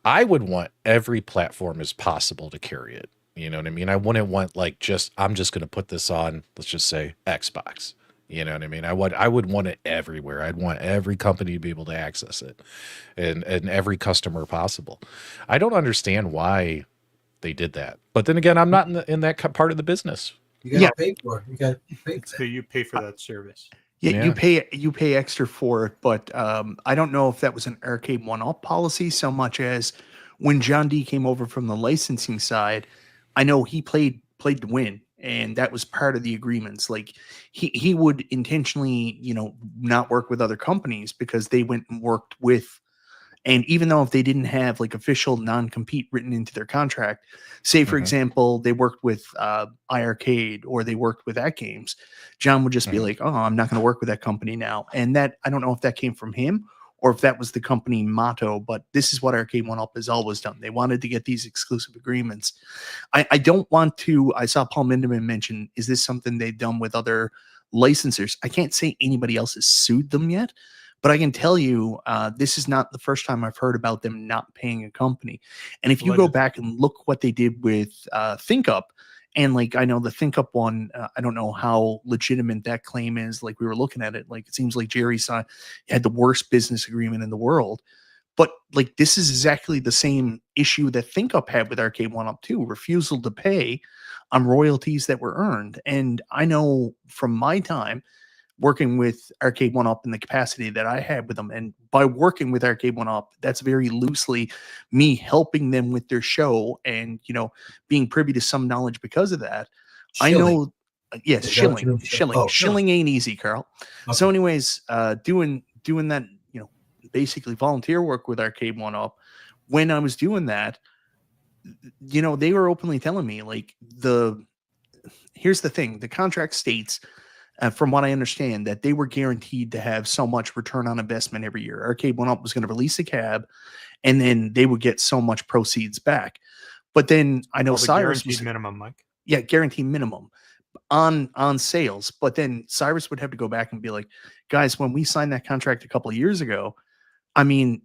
I would want every platform as possible to carry it. You know what I mean? I wouldn't want I'm just going to put this on, let's just say Xbox. You know what I mean? I would want it everywhere. I'd want every company to be able to access it, and every customer possible. I don't understand why they did that. But then again, I'm not in that part of the business. You got to pay for it. You got to pay for So you pay for that service. Yeah, you pay extra for it, but I don't know if that was an Arcade One-Up policy so much as when John D came over from the licensing side, I know he played to win, and that was part of the agreements. Like he would intentionally, not work with other companies because they went and worked with. And even though if they didn't have like official non-compete written into their contract, say for example, they worked with iArcade or they worked with AtGames, John would just be like, "Oh, I'm not going to work with that company now." And that I don't know if that came from him or if that was the company motto, but this is what Arcade One-Up has always done. They wanted to get these exclusive agreements. I don't want to. I saw Paul Minderman mention, is this something they've done with other licensors? I can't say anybody else has sued them yet. But I can tell you, this is not the first time I've heard about them not paying a company. And if you go back and look what they did with ThinkUp, and like I know the ThinkUp one, I don't know how legitimate that claim is. Like we were looking at it, like it seems like Jerry had the worst business agreement in the world. But like this is exactly the same issue that ThinkUp had with Arcade One-Up too, refusal to pay on royalties that were earned. And I know from my time working with Arcade One-Up in the capacity that I had with them. And by working with Arcade One-Up, that's very loosely me helping them with their show and, being privy to some knowledge because of that. Shilling. I know, yes, shilling. Shilling ain't easy, Carl. Okay. So anyways, doing that, basically volunteer work with Arcade One-Up, when I was doing that, they were openly telling me like here's the thing, the contract states, from what I understand, that they were guaranteed to have so much return on investment every year. Arcade One-Up was going to release a cab, and then they would get so much proceeds back. But then I know Cyrus was minimum, Mike. Yeah, guaranteed minimum on sales. But then Cyrus would have to go back and be like, guys, when we signed that contract a couple of years ago, I mean,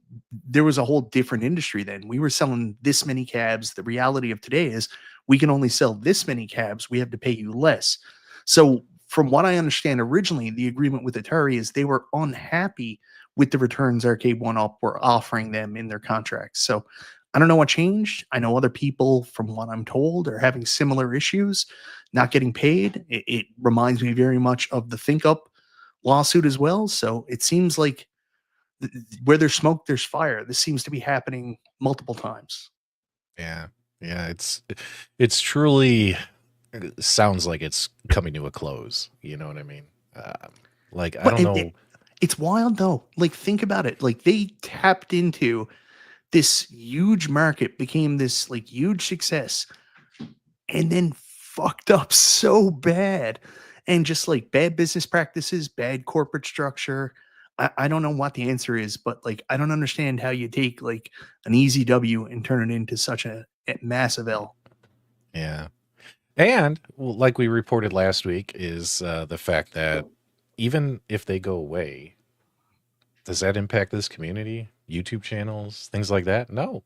there was a whole different industry then. We were selling this many cabs. The reality of today is we can only sell this many cabs. We have to pay you less. So from what I understand, originally the agreement with Atari is they were unhappy with the returns Arcade One-Up were offering them in their contracts. So I don't know what changed. I know other people, from what I'm told, are having similar issues, not getting paid. It reminds me very much of the ThinkUp lawsuit as well. So it seems like where there's smoke, there's fire. This seems to be happening multiple times. Yeah. It's truly... It sounds like it's coming to a close. You know what I mean? I don't know. It's wild though. Like think about it. Like they tapped into this huge market, became this like huge success, and then fucked up so bad, and just like bad business practices, bad corporate structure. I don't know what the answer is, but like I don't understand how you take like an easy W and turn it into such a massive L. Yeah. And like we reported last week is the fact that even if they go away, does that impact this community, YouTube channels, things like that? No,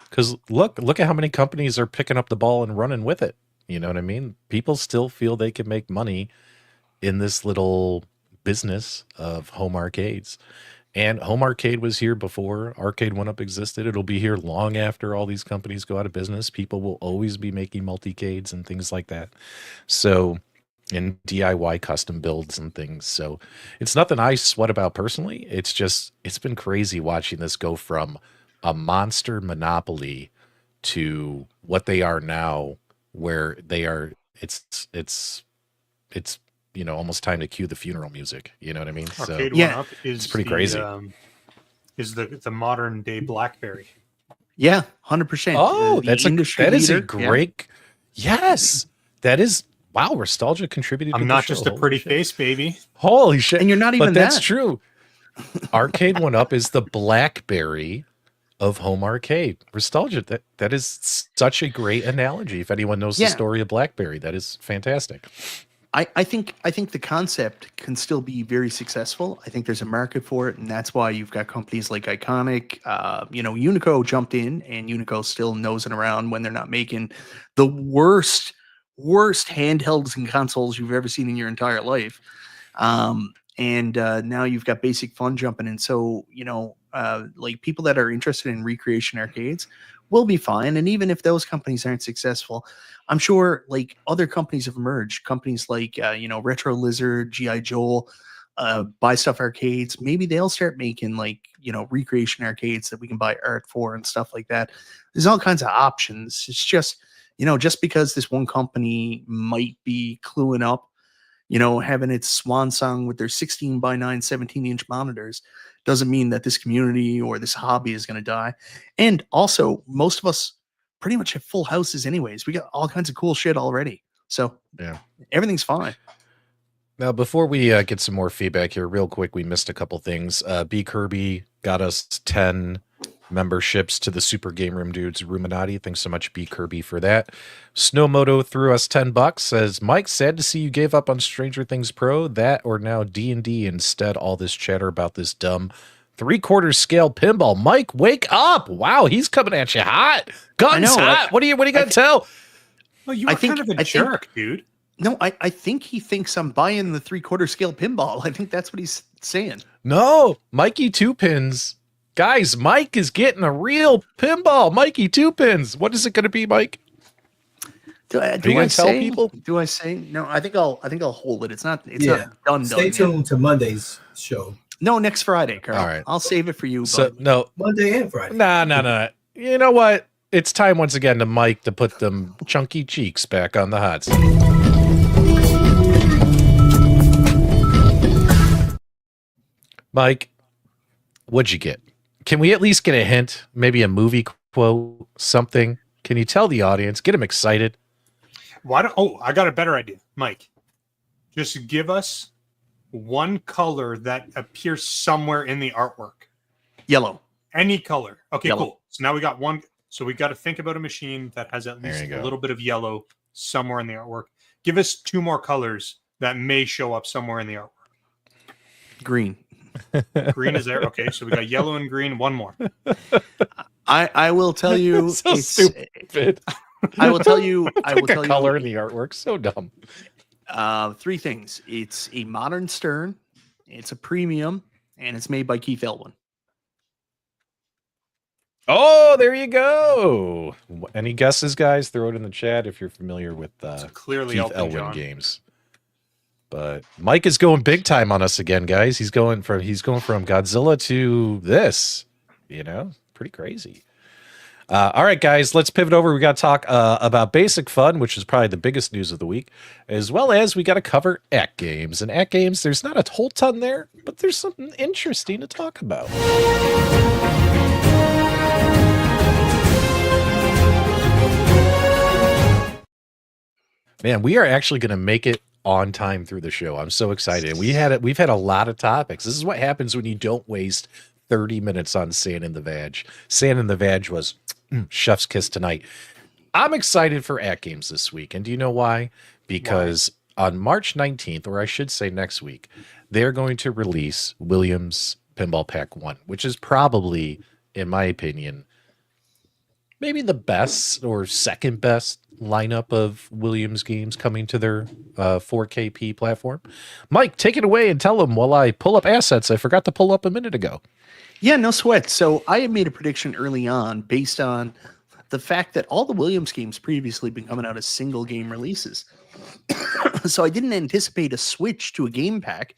because look at how many companies are picking up the ball and running with it. You know what I mean? People still feel they can make money in this little business of home arcades. And home arcade was here before Arcade One-Up existed. It'll be here long after all these companies go out of business. People will always be making multicades and things like that. So, and DIY custom builds and things. So it's nothing I sweat about personally. It's just, it's been crazy watching this go from a monster monopoly to what they are now, where they are, it's almost time to cue the funeral music. You know what I mean? Arcade One-Up is it's pretty crazy. Is the modern day BlackBerry? Yeah, 100%. Oh, that is a great. Yeah. Yes, that is. Wow, nostalgia contributed. I'm not just a pretty face, baby. Holy shit! And you're not even. But that's true. Arcade One-Up is the BlackBerry of home arcade. Nostalgia. That is such a great analogy. If anyone knows the story of BlackBerry, that is fantastic. I think the concept can still be very successful. I think there's a market for it, and that's why you've got companies like Iconic. Unico jumped in, and Unico still nosing around when they're not making the worst handhelds and consoles you've ever seen in your entire life. And now you've got Basic Fun jumping in. So like people that are interested in recreation arcades, we'll be fine. And even if those companies aren't successful, I'm sure like other companies have emerged. Companies like Retro Lizard, GI Joel, Buy Stuff Arcades. Maybe they'll start making like recreation arcades that we can buy art for and stuff like that. There's all kinds of options. It's just just because this one company might be cluing up, having its swan song with their 16 by 9, 17-inch monitors, doesn't mean that this community or this hobby is going to die. And also, most of us pretty much have full houses anyways. We got all kinds of cool shit already. So yeah, everything's fine. Now, before we get some more feedback here, real quick, we missed a couple things. B. Kirby got us 10 memberships to the Super Game Room Dudes Ruminati. Thanks so much, B. Kirby, for that. Snowmoto threw us $10. Says, Mike, sad to see you gave up on Stranger Things Pro. That or now D&D instead. All this chatter about this dumb 3/4 scale pinball. Mike, wake up! Wow, he's coming at you hot. Guns hot. What are you gonna tell? Well, you were kind of a jerk, dude. No, I think he thinks I'm buying the 3/4 scale pinball. I think that's what he's saying. No, Mikey 2-Pins. Guys, Mike is getting a real pinball. Mikey 2-Pins. What is it going to be, Mike? Do I tell people? Do I say no? I think I'll hold it. It's not done. Stay tuned to Monday's show. No, next Friday, Carl. All right. I'll save it for you. So no, Monday and Friday. Nah. You know what? It's time once again to Mike to put them chunky cheeks back on the hot seat. Mike, what'd you get? Can we at least get a hint? Maybe a movie quote, something? Can you tell the audience? Get them excited. I got a better idea, Mike. Just give us one color that appears somewhere in the artwork. Yellow. Any color. Okay, Yellow. Cool. So now we got one. So we got to think about a machine that has at least a little bit of yellow somewhere in the artwork. Give us 2 more colors that may show up somewhere in the artwork. Green. Green is there. Okay, so we got yellow and green. One more. I will tell you. So stupid. I will tell you. I will tell you. Color in the artwork. So dumb. 3 things. It's a modern Stern. It's a premium, and it's made by Keith Elwin. Oh, there you go. Any guesses, guys? Throw it in the chat if you're familiar with clearly Keith Elwin games. But Mike is going big time on us again, guys. He's going from Godzilla to this. Pretty crazy. All right, guys, let's pivot over. We got to talk about Basic Fun, which is probably the biggest news of the week, as well as we got to cover AtGames. And AtGames, there's not a whole ton there, but there's something interesting to talk about. Man, we are actually going to make it on time through the show. I'm so excited. We've had a lot of topics. This is what happens when you don't waste 30 minutes on Sand in the Vag. Sand in the Vag was chef's kiss tonight. I'm excited for AtGames this week. And do you know why? Because on March 19th, or I should say next week, they're going to release Williams Pinball Pack 1, which is probably, in my opinion, maybe the best or second best lineup of Williams games coming to their 4KP platform. Mike, take it away and tell them while I pull up assets I forgot to pull up a minute ago. Yeah, no sweat. So I had made a prediction early on based on the fact that all the Williams games previously been coming out as single game releases. So I didn't anticipate a switch to a game pack,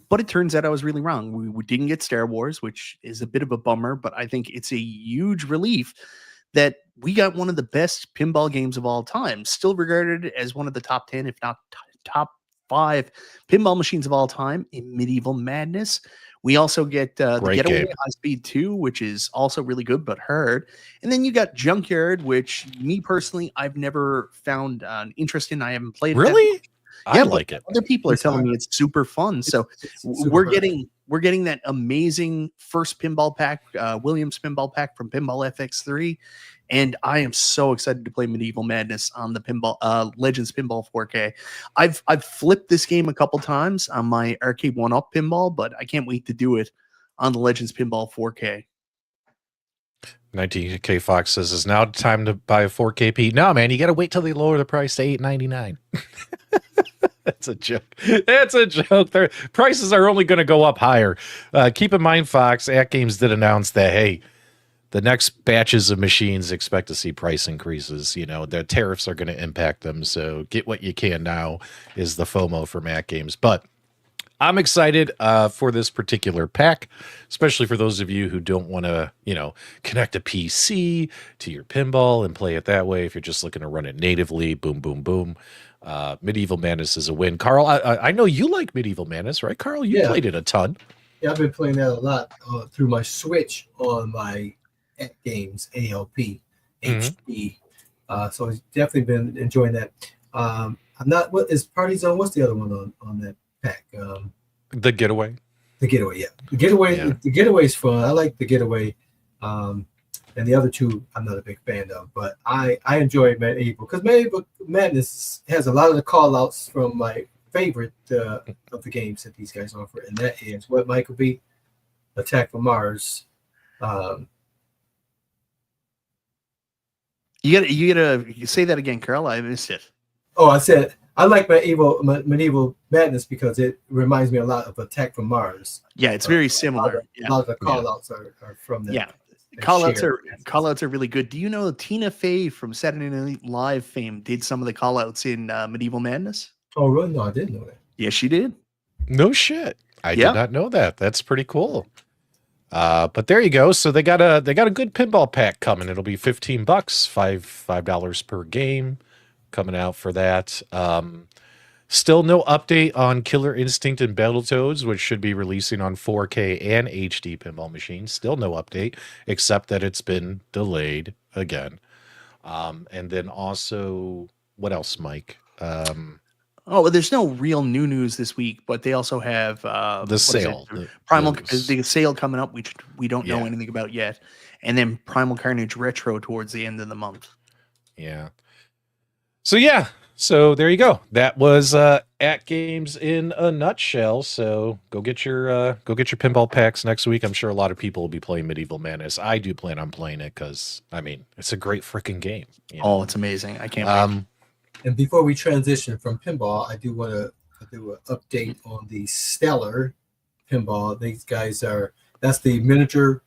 but it turns out I was really wrong. We didn't get Star Wars, which is a bit of a bummer, but I think it's a huge relief that we got one of the best pinball games of all time, still regarded as one of the top 10, if not top 5 pinball machines of all time in Medieval Madness. We also get the Getaway High Speed 2, which is also really good, but hard. And then you got Junkyard, which me personally, I've never found an interest in. I haven't played it. Really? I like it. Other people are telling me it's super fun. So we're getting that amazing first pinball pack, Williams Pinball Pack from Pinball FX3. And I am so excited to play Medieval Madness on the Pinball Legends Pinball 4K. I've flipped this game a couple times on my Arcade 1-Up pinball, but I can't wait to do it on the Legends Pinball 4K. 19K Fox says, "Is now time to buy a 4KP?" No, man, you got to wait till they lower the price to $8.99. That's a joke. That's a joke. Their prices are only going to go up higher. Keep in mind, Fox, AtGames did announce that, hey, the next batches of machines expect to see price increases. You know, the tariffs are going to impact them. So get what you can now is the FOMO for AtGames. But I'm excited for this particular pack, especially for those of you who don't want to, you know, connect a PC to your pinball and play it that way. If you're just looking to run it natively, boom, boom, boom. Medieval Madness is a win. Carl, I know you like Medieval Madness, right? Carl, you played it a ton. Yeah, I've been playing that a lot through my Switch on my AtGames ALP HD. So I've definitely been enjoying that. I'm not. What is Party Zone? What's the other one on that pack? The Getaway. The Getaway, yeah. The Getaway. Yeah. The Getaway's fun. I like the Getaway. And the other two, I'm not a big fan of, but I enjoy Medieval because Medieval Madness has a lot of the call outs from my favorite of the games that these guys offer, and that is what Michael B. Attack from Mars. You gotta say that again, Carl. I missed it. Oh, I said I like Medieval Madness because it reminds me a lot of Attack from Mars. Yeah, it's very similar. A lot of the call outs are from that. Yeah. Call-outs are really good. Do you know Tina Fey from Saturday Night Live fame did some of the call-outs in Medieval Madness? Oh, really? No, I didn't know that. Yes, she did. No shit. I did not know that. That's pretty cool. But there you go. So they got a good pinball pack coming. It'll be $15, $5 per game coming out for that. Still no update on Killer Instinct and Battletoads, which should be releasing on 4K and HD pinball machines. Still no update, except that it's been delayed again. And then also, what else, Mike? Well, there's no real new news this week, but they also have the sale, the sale coming up, which we don't know anything about yet, and then Primal Carnage Retro towards the end of the month. Yeah. So there you go. That was AtGames in a nutshell. So go get your pinball packs next week. I'm sure a lot of people will be playing Medieval Madness. I do plan on playing it because I mean it's a great freaking game. You know? Oh, it's amazing! I can't wait. And before we transition from pinball, I do want to do an update on the Stellar pinball. These guys that's the miniature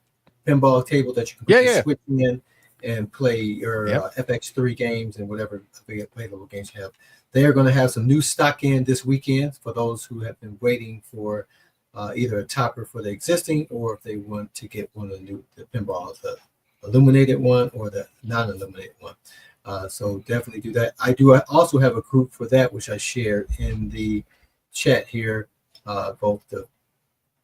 pinball table that you can put your Switch in and play your FX3 games and whatever available games you have. They are going to have some new stock in this weekend for those who have been waiting for either a topper for the existing or if they want to get one of the pinballs, the illuminated one or the non-illuminated one. So definitely do that. I also have a group for that, which I shared in the chat here, both the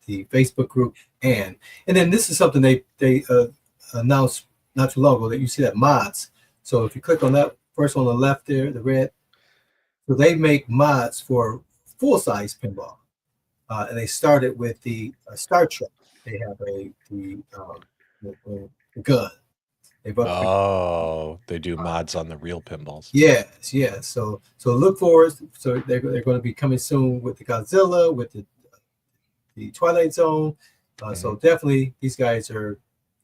Facebook group and then this is something they announced not too long ago that you see that mods. So if you click on that first on the left there, the red, so they make mods for full-size pinball, and they started with the Star Trek. They have the gun. They do mods on the real pinballs. Yes. So look forward. So they're going to be coming soon with the Godzilla, with the Twilight Zone. So definitely these guys are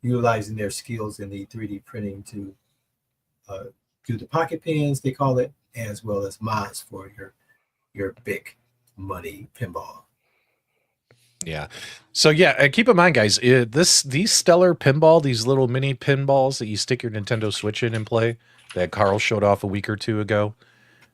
utilizing their skills in the 3D printing to do the pocket pins, they call it, as well as mods for your big money pinball. Yeah. So keep in mind, guys, these Stellar pinball, these little mini pinballs that you stick your Nintendo Switch in and play, that Carl showed off a week or two ago,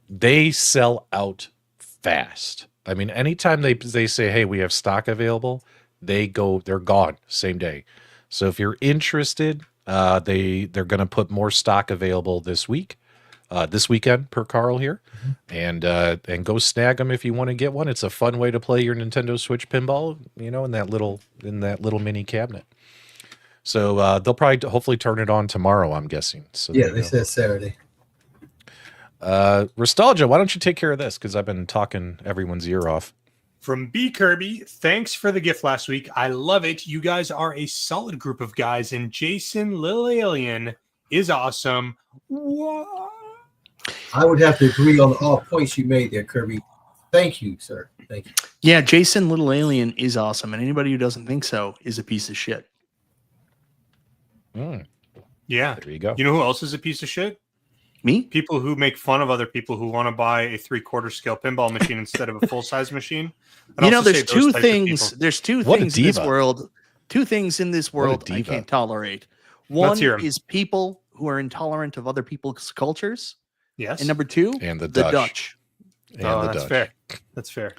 they sell out fast. I mean, anytime they say, "Hey, we have stock available," they're gone same day. So if you're interested, they're going to put more stock available this weekend per Carl here, and go snag them if you want to get one. It's a fun way to play your Nintendo Switch pinball, you know, in that little mini cabinet. So they'll probably hopefully turn it on tomorrow, I'm guessing. So they said Saturday. Nostalgia, why don't you take care of this? Because I've been talking everyone's ear off. From B. Kirby, thanks for the gift last week. I love it. You guys are a solid group of guys, and Jason Lil Alien is awesome. What? I would have to agree on all points you made there, Kirby. Thank you, sir. Thank you. Yeah, Jason Little Alien is awesome, and anybody who doesn't think so is a piece of shit. Yeah. There you go. You know who else is a piece of shit? Me? People who make fun of other people who want to buy a 3/4 scale pinball machine instead of a full-size machine. You know, there's two things in this world. Two things in this world What a I diva. can't tolerate. One hear 'em. is people who are intolerant of other people's cultures. Yes. And number two, And the Dutch. Dutch. And Oh, the that's Dutch. fair. That's fair.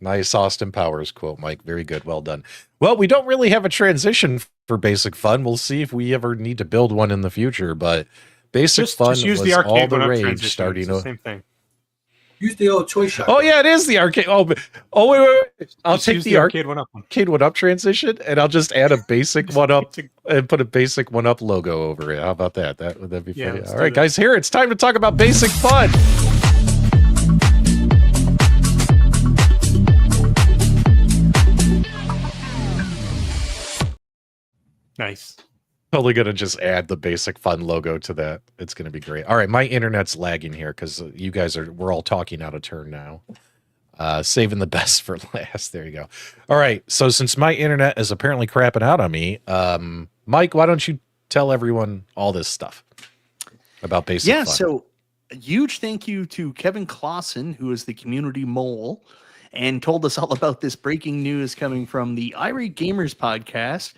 Nice Austin Powers quote, Mike. Very good. Well done. Well, we don't really have a transition for Basic Fun. We'll see if we ever need to build one in the future, but Basic Fun Just use was the all arcade the one-up rage transition. starting. It's the same thing. Use the old toy shop. Oh yeah, it is the arcade. Oh wait. I'll Just take use the arcade one-up one. arcade one up transition, and I'll just add a basic one up and put a basic one up logo over it. How about that? Would that be Yeah, funny? let's All do right, that. guys, here it's time to talk about Basic Fun. Nice. Totally gonna just add the Basic Fun logo to that. It's gonna be great. All right, my internet's lagging here because you guys we're all talking out of turn now. Saving the best for last. There you go. All right, so since my internet is apparently crapping out on me, Mike, why don't you tell everyone all this stuff about Basic Fun? So a huge thank you to Kevin Clausen, who is the community mole, and told us all about this breaking news coming from the Irate Gamers podcast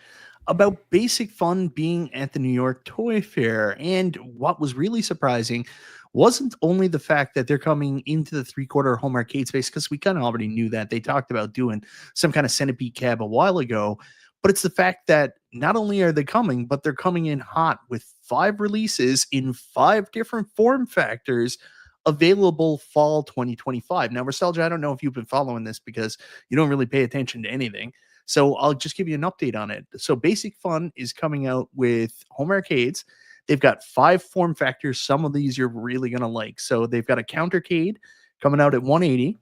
about Basic Fun being at the New York Toy Fair. And what was really surprising wasn't only the fact that they're coming into the 3/4 home arcade space, because we kind of already knew that. They talked about doing some kind of centipede cab a while ago, but it's the fact that not only are they coming, but they're coming in hot with 5 releases in 5 different form factors available fall 2025. Now, Nostalgia, I don't know if you've been following this because you don't really pay attention to anything. So I'll just give you an update on it. So Basic Fun is coming out with home arcades. They've got 5 form factors. Some of these you're really going to like. So they've got a countercade coming out at 180.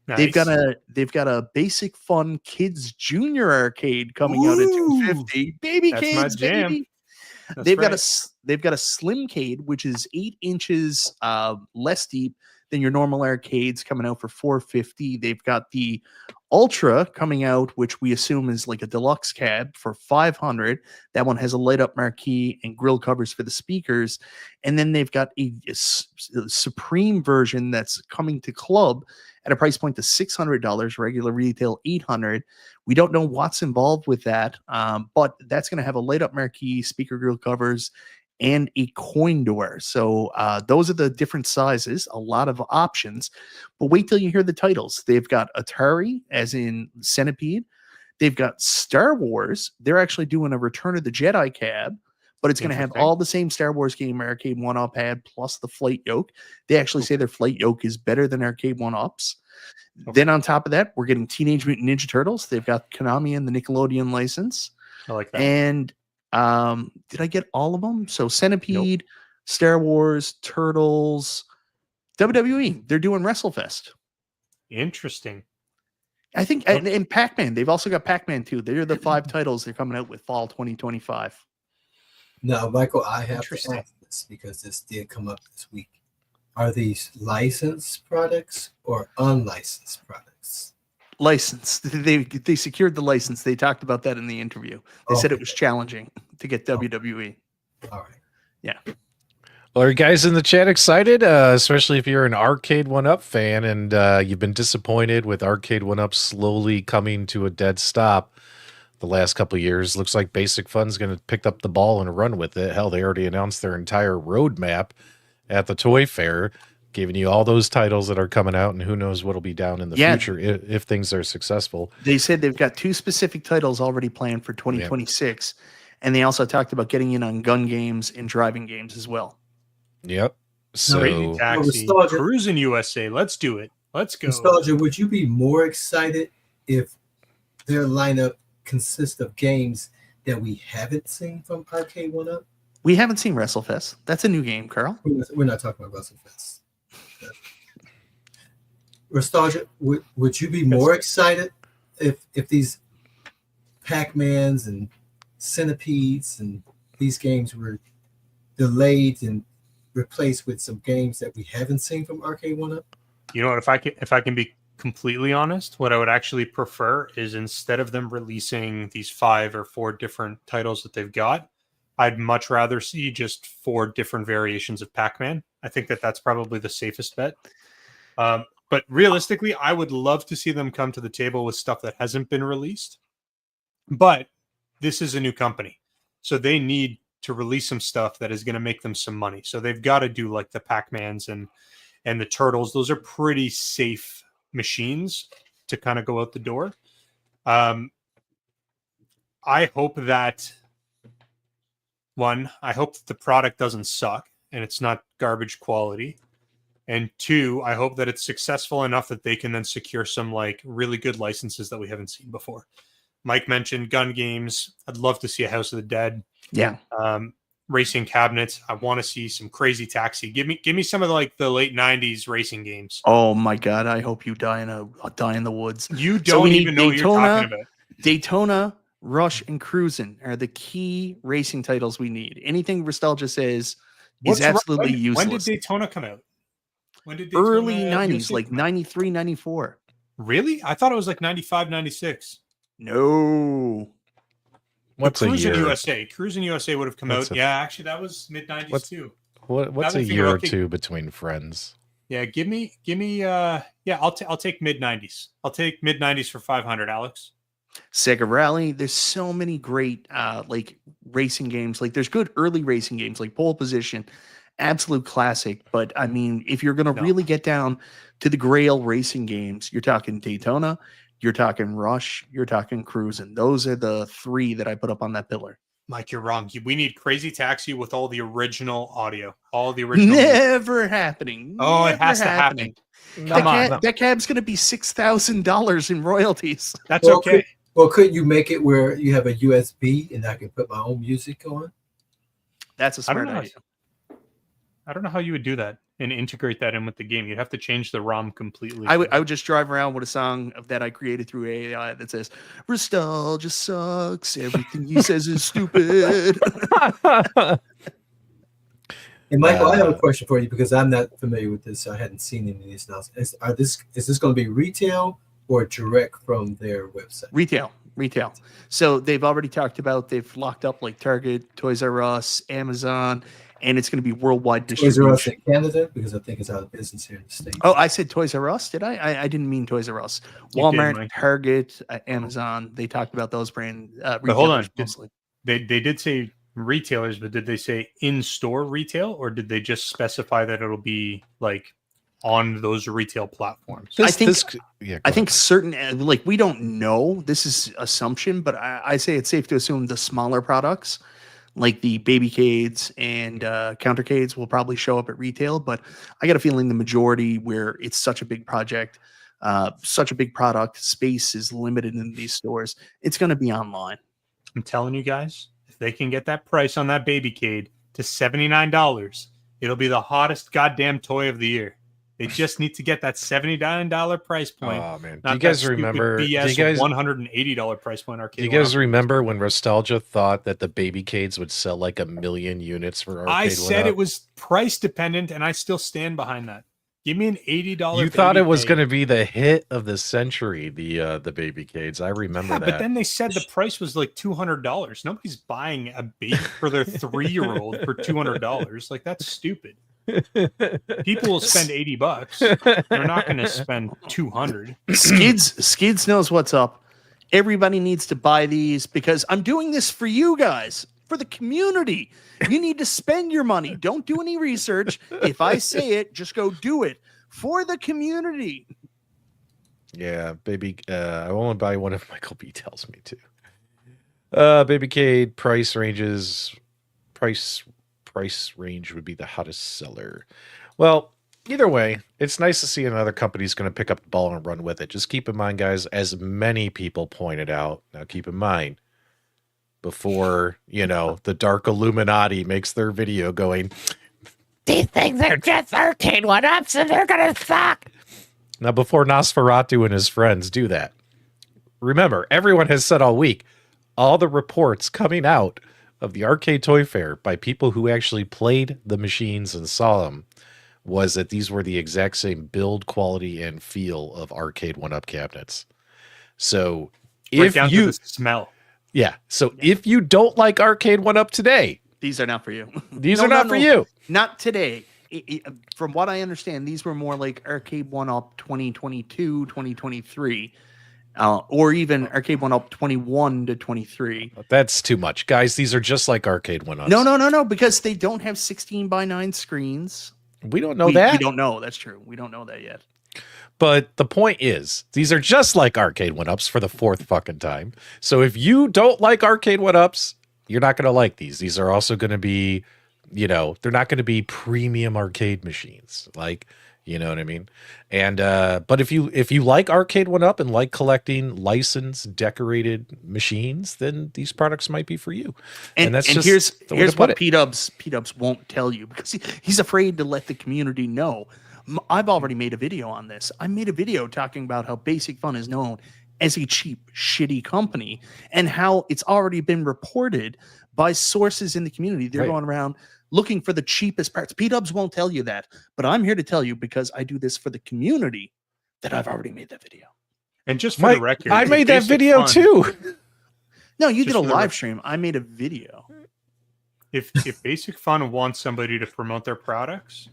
Nice. They've got a Basic Fun Kids Junior Arcade coming out at 250. Baby That's kids, my jam. baby. That's They've right. got a Slimcade, which is 8 inches less deep than your normal arcades, coming out for 450. They've got the Ultra coming out, which we assume is like a deluxe cab, for 500. That one has a light up marquee and grill covers for the speakers. And then they've got a Supreme version that's coming to club at a price point of $600, regular retail $800. We don't know what's involved with that, but that's going to have a light up marquee, speaker grill covers, and a coin door. So those are the different sizes, a lot of options. But wait till you hear the titles. They've got Atari, as in Centipede. They've got Star Wars. They're actually doing a Return of the Jedi cab, but it's going to have Interesting. all the same Star Wars game arcade one-up had, plus the flight yoke. They actually say their flight yoke is better than arcade one-ups. Okay. Then on top of that, we're getting Teenage Mutant Ninja Turtles. They've got Konami and the Nickelodeon license. I like that. And did I get all of them? So Centipede, Star Wars, Turtles, WWE. They're doing WrestleFest. Interesting. I think, and Pac-Man. They've also got Pac-Man too. They're the 5 titles they're coming out with fall 2025. Now, Michael, I have to Interesting. ask this because this did come up this week. Are these licensed products or unlicensed products? License. They secured the license. They talked about that in the interview. They said it was challenging to get WWE. All right. Yeah. Well, are you guys in the chat excited? Especially if you're an Arcade 1-Up fan and you've been disappointed with Arcade 1-Up slowly coming to a dead stop the last couple of years. Looks like Basic Fun's going to pick up the ball and run with it. Hell, they already announced their entire roadmap at the Toy Fair, giving you all those titles that are coming out, and who knows what'll be down in the future if things are successful. They said they've got 2 specific titles already planned for 2026, and they also talked about getting in on gun games and driving games as well. Yep. So Crazy Taxi, Nostalgia. Cruising USA. Let's do it. Let's go. Nostalgia, would you be more excited if their lineup consists of games that we haven't seen from Arcade 1-Up? We haven't seen WrestleFest. That's a new game, Carl. We're not talking about WrestleFest. Nostalgia, would you be more excited if these Pac-Mans and Centipedes and these games were delayed and replaced with some games that we haven't seen from Arcade 1-Up? You know what? If I can be completely honest, what I would actually prefer is, instead of them releasing these 5 or 4 different titles that they've got, I'd much rather see just 4 different variations of Pac-Man. I think that's probably the safest bet. But realistically, I would love to see them come to the table with stuff that hasn't been released. But this is a new company, so they need to release some stuff that is going to make them some money. So they've got to do like the Pac-Mans and the Turtles. Those are pretty safe machines to kind of go out the door. I hope that I hope that the product doesn't suck and it's not garbage quality. And 2, I hope that it's successful enough that they can then secure some like really good licenses that we haven't seen before. Mike mentioned gun games. I'd love to see a House of the Dead. Yeah. Racing cabinets. I want to see some Crazy Taxi. Give me some of the late 90s racing games. Oh my God. I hope you die in the woods. You don't even know what you're talking about. Daytona, Rush, and Cruisin' are the key racing titles we need. Anything Nostalgia says is absolutely useless. When did Daytona come out? When did Daytona, early 90s, like 93, 94. Really? I thought it was like 95, 96. No. What's a Cruisin' year? USA. Cruisin' USA would have come out. Yeah, actually, that was mid 90s too. What's a year or two between friends? Yeah, give me. I'll take mid 90s. I'll take mid 90s for 500, Alex. Sega Rally. There's so many great like racing games. Like there's good early racing games like Pole Position, absolute classic. But I mean, if you're gonna really get down to the Grail racing games, you're talking Daytona, you're talking Rush, you're talking Cruisin'. Those are the 3 that I put up on that pillar. Mike, you're wrong. We need Crazy Taxi with all the original audio, all the original. Never happening. Oh, Never it has happening. to happen. That cab's going to be $6,000 in royalties. That's okay. Could you make it where you have a USB and I can put my own music on? That's a smart idea. I don't know how you would do that and integrate that in with the game. You'd have to change the ROM completely. I would just drive around with a song that I created through AI that says, "Nostalgia sucks. Everything he says is stupid." And Michael, I have a question for you because I'm not familiar with this. I hadn't seen any of these announcements. Is this going to be retail or direct from their website? Retail. So they've already talked about, they've locked up like Target, Toys R Us, Amazon, and it's going to be worldwide distribution. Toys R Us in Canada, because I think it's out of business here in the States. Oh, I said Toys R Us, did I? I didn't mean Toys R Us. Walmart, Target, Amazon, they talked about those brand but hold on. Mostly. They did say retailers, but did they say in-store retail, or did they just specify that it'll be like on those retail platforms? I think certain, like, we don't know. This is assumption, but I say it's safe to assume the smaller products, like the Babycades and Countercades, will probably show up at retail. But I got a feeling the majority, where it's such a big project, such a big product, space is limited in these stores, it's going to be online. I'm telling you guys, if they can get that price on that Babycade to $79, it'll be the hottest goddamn toy of the year. They just need to get that $79 price point. Oh man, do you guys remember? $180 price point arcade? Do you guys remember when Nostalgia thought that the Babycades would sell like 1 million units for arcade? I said it was price dependent, and I still stand behind that. Give me an $80. You thought it was going to be the hit of the century, the Babycades. I remember that. But then they said the price was like $200. Nobody's buying a baby for their 3-year-old for $200. Like, that's stupid. People will spend $80. They're not going to spend $200. Skids knows what's up. Everybody needs to buy these because I'm doing this for you guys, for the community. You need to spend your money. Don't do any research. If I say it, just go do it for the community. Yeah, baby. I won't buy one if Michael B tells me to. Babycade price range would be the hottest seller. Well, either way, it's nice to see another company's going to pick up the ball and run with it. Just keep in mind, guys, as many people pointed out, now keep in mind, before, the dark Illuminati makes their video going, "These things are just arcade one-ups and they're going to suck." Now, before Nosferatu and his friends do that, remember, everyone has said all week, all the reports coming out of the Arcade Toy Fair by people who actually played the machines and saw them was that these were the exact same build, quality, and feel of arcade one-up cabinets. So if down to the smell. Yeah. So if you don't like arcade one-up today, these are not for you. These are not for you. Not today. From what I understand, these were more like arcade one-up 2022, 2023. or even Arcade 1-Up 21 to 23. That's too much, guys. These are just like Arcade 1-Ups. No, because they don't have 16:9 screens. We don't know that. We don't know. That's true. We don't know that yet. But the point is, these are just like Arcade 1-Ups for the fourth fucking time. So if you don't like Arcade 1-Ups, you're not going to like these. These are also going to be, you know, they're not going to be premium arcade machines. Like, you know what I mean? And but if you like Arcade 1-Up and like collecting licensed decorated machines, then these products might be for you. And that's just here's what P-Dubs won't tell you, because he's afraid to let the community know. I've already made a video on this. I made a video talking about how Basic Fun is known as a cheap, shitty company, and how it's already been reported by sources in the community. They're going around looking for the cheapest parts. P-Dubs won't tell you that, but I'm here to tell you, because I do this for the community, that I've already made that video. And just for the record, I made that video too. No, you did a live stream. I made a video. If Basic Fun wants somebody to promote their products,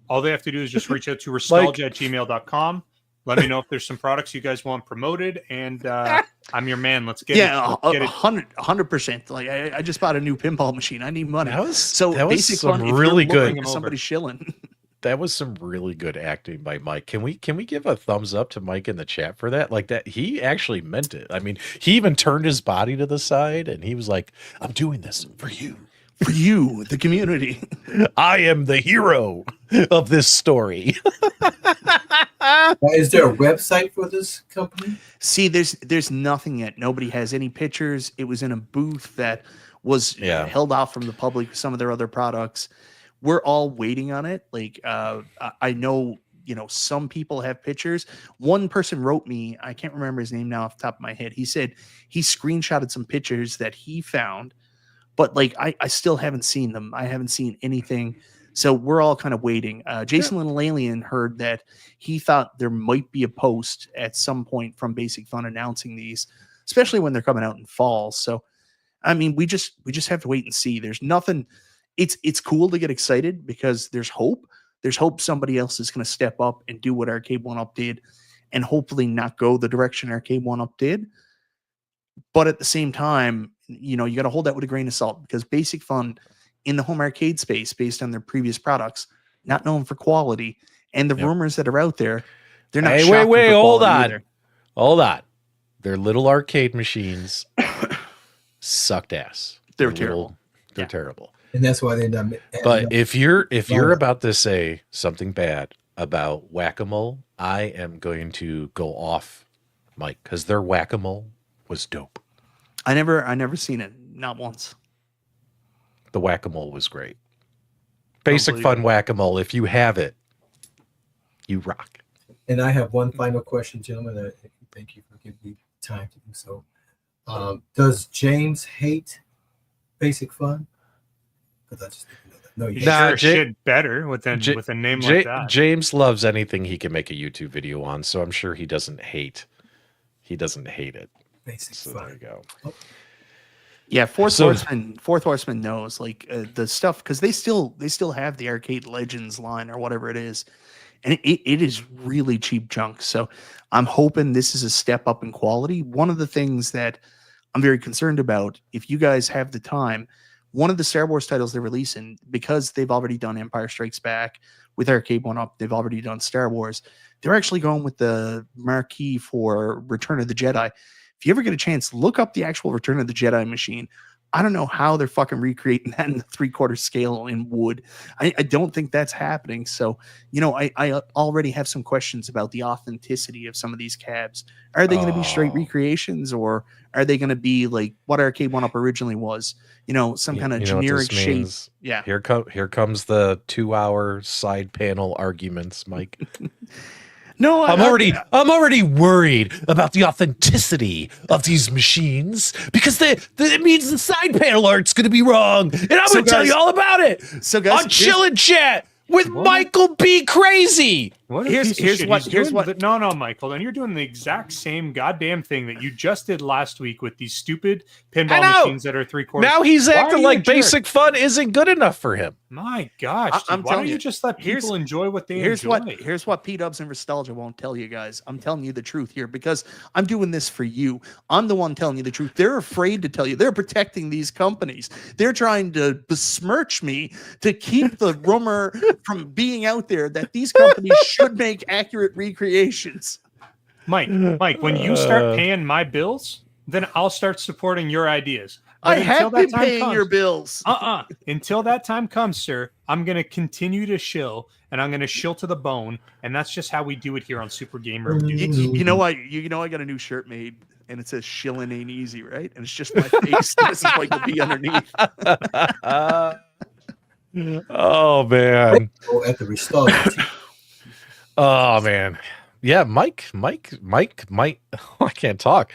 all they have to do is just reach out to nostalgia@gmail.com. Let me know if there's some products you guys want promoted, and I'm your man. Let's get it. 100%. Like I just bought a new pinball machine. I need money. That was Basic some Fun, really good. Somebody shilling. That was some really good acting by Mike. Can we give a thumbs up to Mike in the chat for that? Like that, he actually meant it. I mean, he even turned his body to the side and he was like, "I'm doing this for you." For you, the community. I am the hero of this story. Is there a website for this company? See, there's nothing yet. Nobody has any pictures. It was in a booth that was held off from the public with some of their other products. We're all waiting on it. Like I know, you know, some people have pictures. One person wrote me, I can't remember his name now off the top of my head. He said he screenshotted some pictures that he found. But like I still haven't seen them. I haven't seen anything. So we're all kind of waiting. Jason Little Alien heard that he thought there might be a post at some point from Basic Fun announcing these, especially when they're coming out in fall. So I mean, we just have to wait and see. There's nothing. It's cool to get excited because there's hope. There's hope somebody else is going to step up and do what Arcade 1-Up did, and hopefully not go the direction Arcade 1-Up did. But at the same time, you know, you got to hold that with a grain of salt, because Basic Fun in the home arcade space, based on their previous products, not known for quality, and the rumors that are out there, they're not. Wait, hold on. Their little arcade machines sucked ass. They're terrible. They're terrible, and that's why they done. But if you're about to say something bad about Whack-A-Mole, I am going to go off, Mike, because their Whack-A-Mole was dope. I never seen it, not once. The Whack-A-Mole was great. Basic Fun Whack-A-Mole. If you have it, you rock. And I have one final question, gentlemen. Thank you for giving me time to do so. Does James hate Basic Fun? Because I just didn't know that. No, you sure should better with a name like that. James loves anything he can make a YouTube video on, so I'm sure he doesn't hate. He doesn't hate it. Basic so Fun. There you go. Oh. Yeah, Fourth Horseman knows like the stuff, because they still have the Arcade Legends line or whatever it is, and it is really cheap junk. So I'm hoping this is a step up in quality. One of the things that I'm very concerned about, if you guys have the time, one of the Star Wars titles they're releasing, because they've already done Empire Strikes Back with Arcade 1-Up, they've already done Star Wars. They're actually going with the marquee for Return of the Jedi. If you ever get a chance, look up the actual Return of the Jedi machine. I don't know how they're fucking recreating that in the 3/4 scale in wood. I don't think that's happening. So, you know, I already have some questions about the authenticity of some of these cabs. Are they going to be straight recreations, or are they going to be like what Arcade 1-Up originally was? You know, some kind of generic shape. Yeah. Here comes the 2-hour side panel arguments, Mike. No, I'm already worried about the authenticity of these machines, because it means the side panel art's going to be wrong, and I'm going to tell you all about it. So guys, on Chill and Chat with Michael B. Crazy. What a piece of shit. No, Michael. And you're doing the exact same goddamn thing that you just did last week with these stupid pinball machines that are 3/4. Now he's acting like basic fun isn't good enough for him. My gosh, dude, why don't you just let people enjoy what they enjoy? Here's what P-Dubs and Nostalgia won't tell you guys. I'm telling you the truth here because I'm doing this for you. I'm the one telling you the truth. They're afraid to tell you. They're protecting these companies. They're trying to besmirch me to keep the rumor from being out there that these companies should make accurate recreations. Mike, when you start paying my bills, then I'll start supporting your ideas. I have been paying your bills. Until that time comes, sir, I'm going to continue to shill, and I'm going to shill to the bone, and that's just how we do it here on Super Gamer. You know I got a new shirt made, and it says "Shilling ain't easy," right? And it's just my face. This is like the B underneath. Oh man! At the restart. Oh man! Yeah, Mike. I can't talk.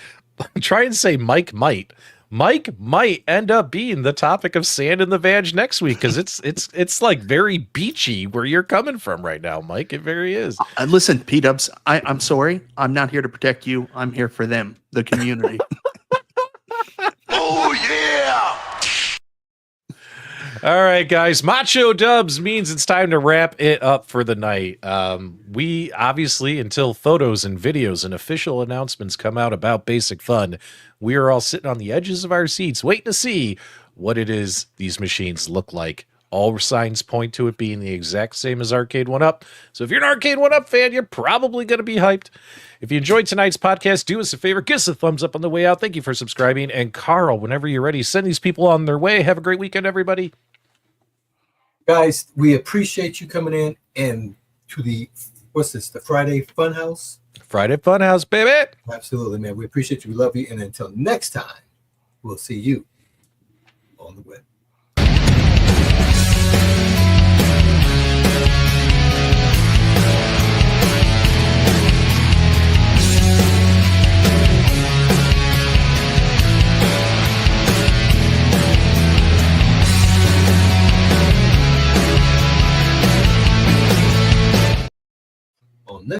Try and say Mike might end up being the topic of Sand in the Vag next week because it's like very beachy where you're coming from right now, Mike. It very is. Listen, P-Dubs, I'm sorry. I'm not here to protect you. I'm here for them, the community. Oh, yeah! All right, guys. Macho Dubs means it's time to wrap it up for the night. We obviously, until photos and videos and official announcements come out about Basic Fun, we are all sitting on the edges of our seats waiting to see what it is these machines look like. All signs point to it being the exact same as Arcade 1-Up. So if you're an Arcade 1-Up fan, you're probably going to be hyped. If you enjoyed tonight's podcast, do us a favor, give us a thumbs up on the way out. Thank you for subscribing. And Carl, whenever you're ready, send these people on their way. Have a great weekend, everybody. Guys, we appreciate you coming in and to the Friday Funhouse? Friday Funhouse, baby. Absolutely, man. We appreciate you. We love you. And until next time, we'll see you on the web.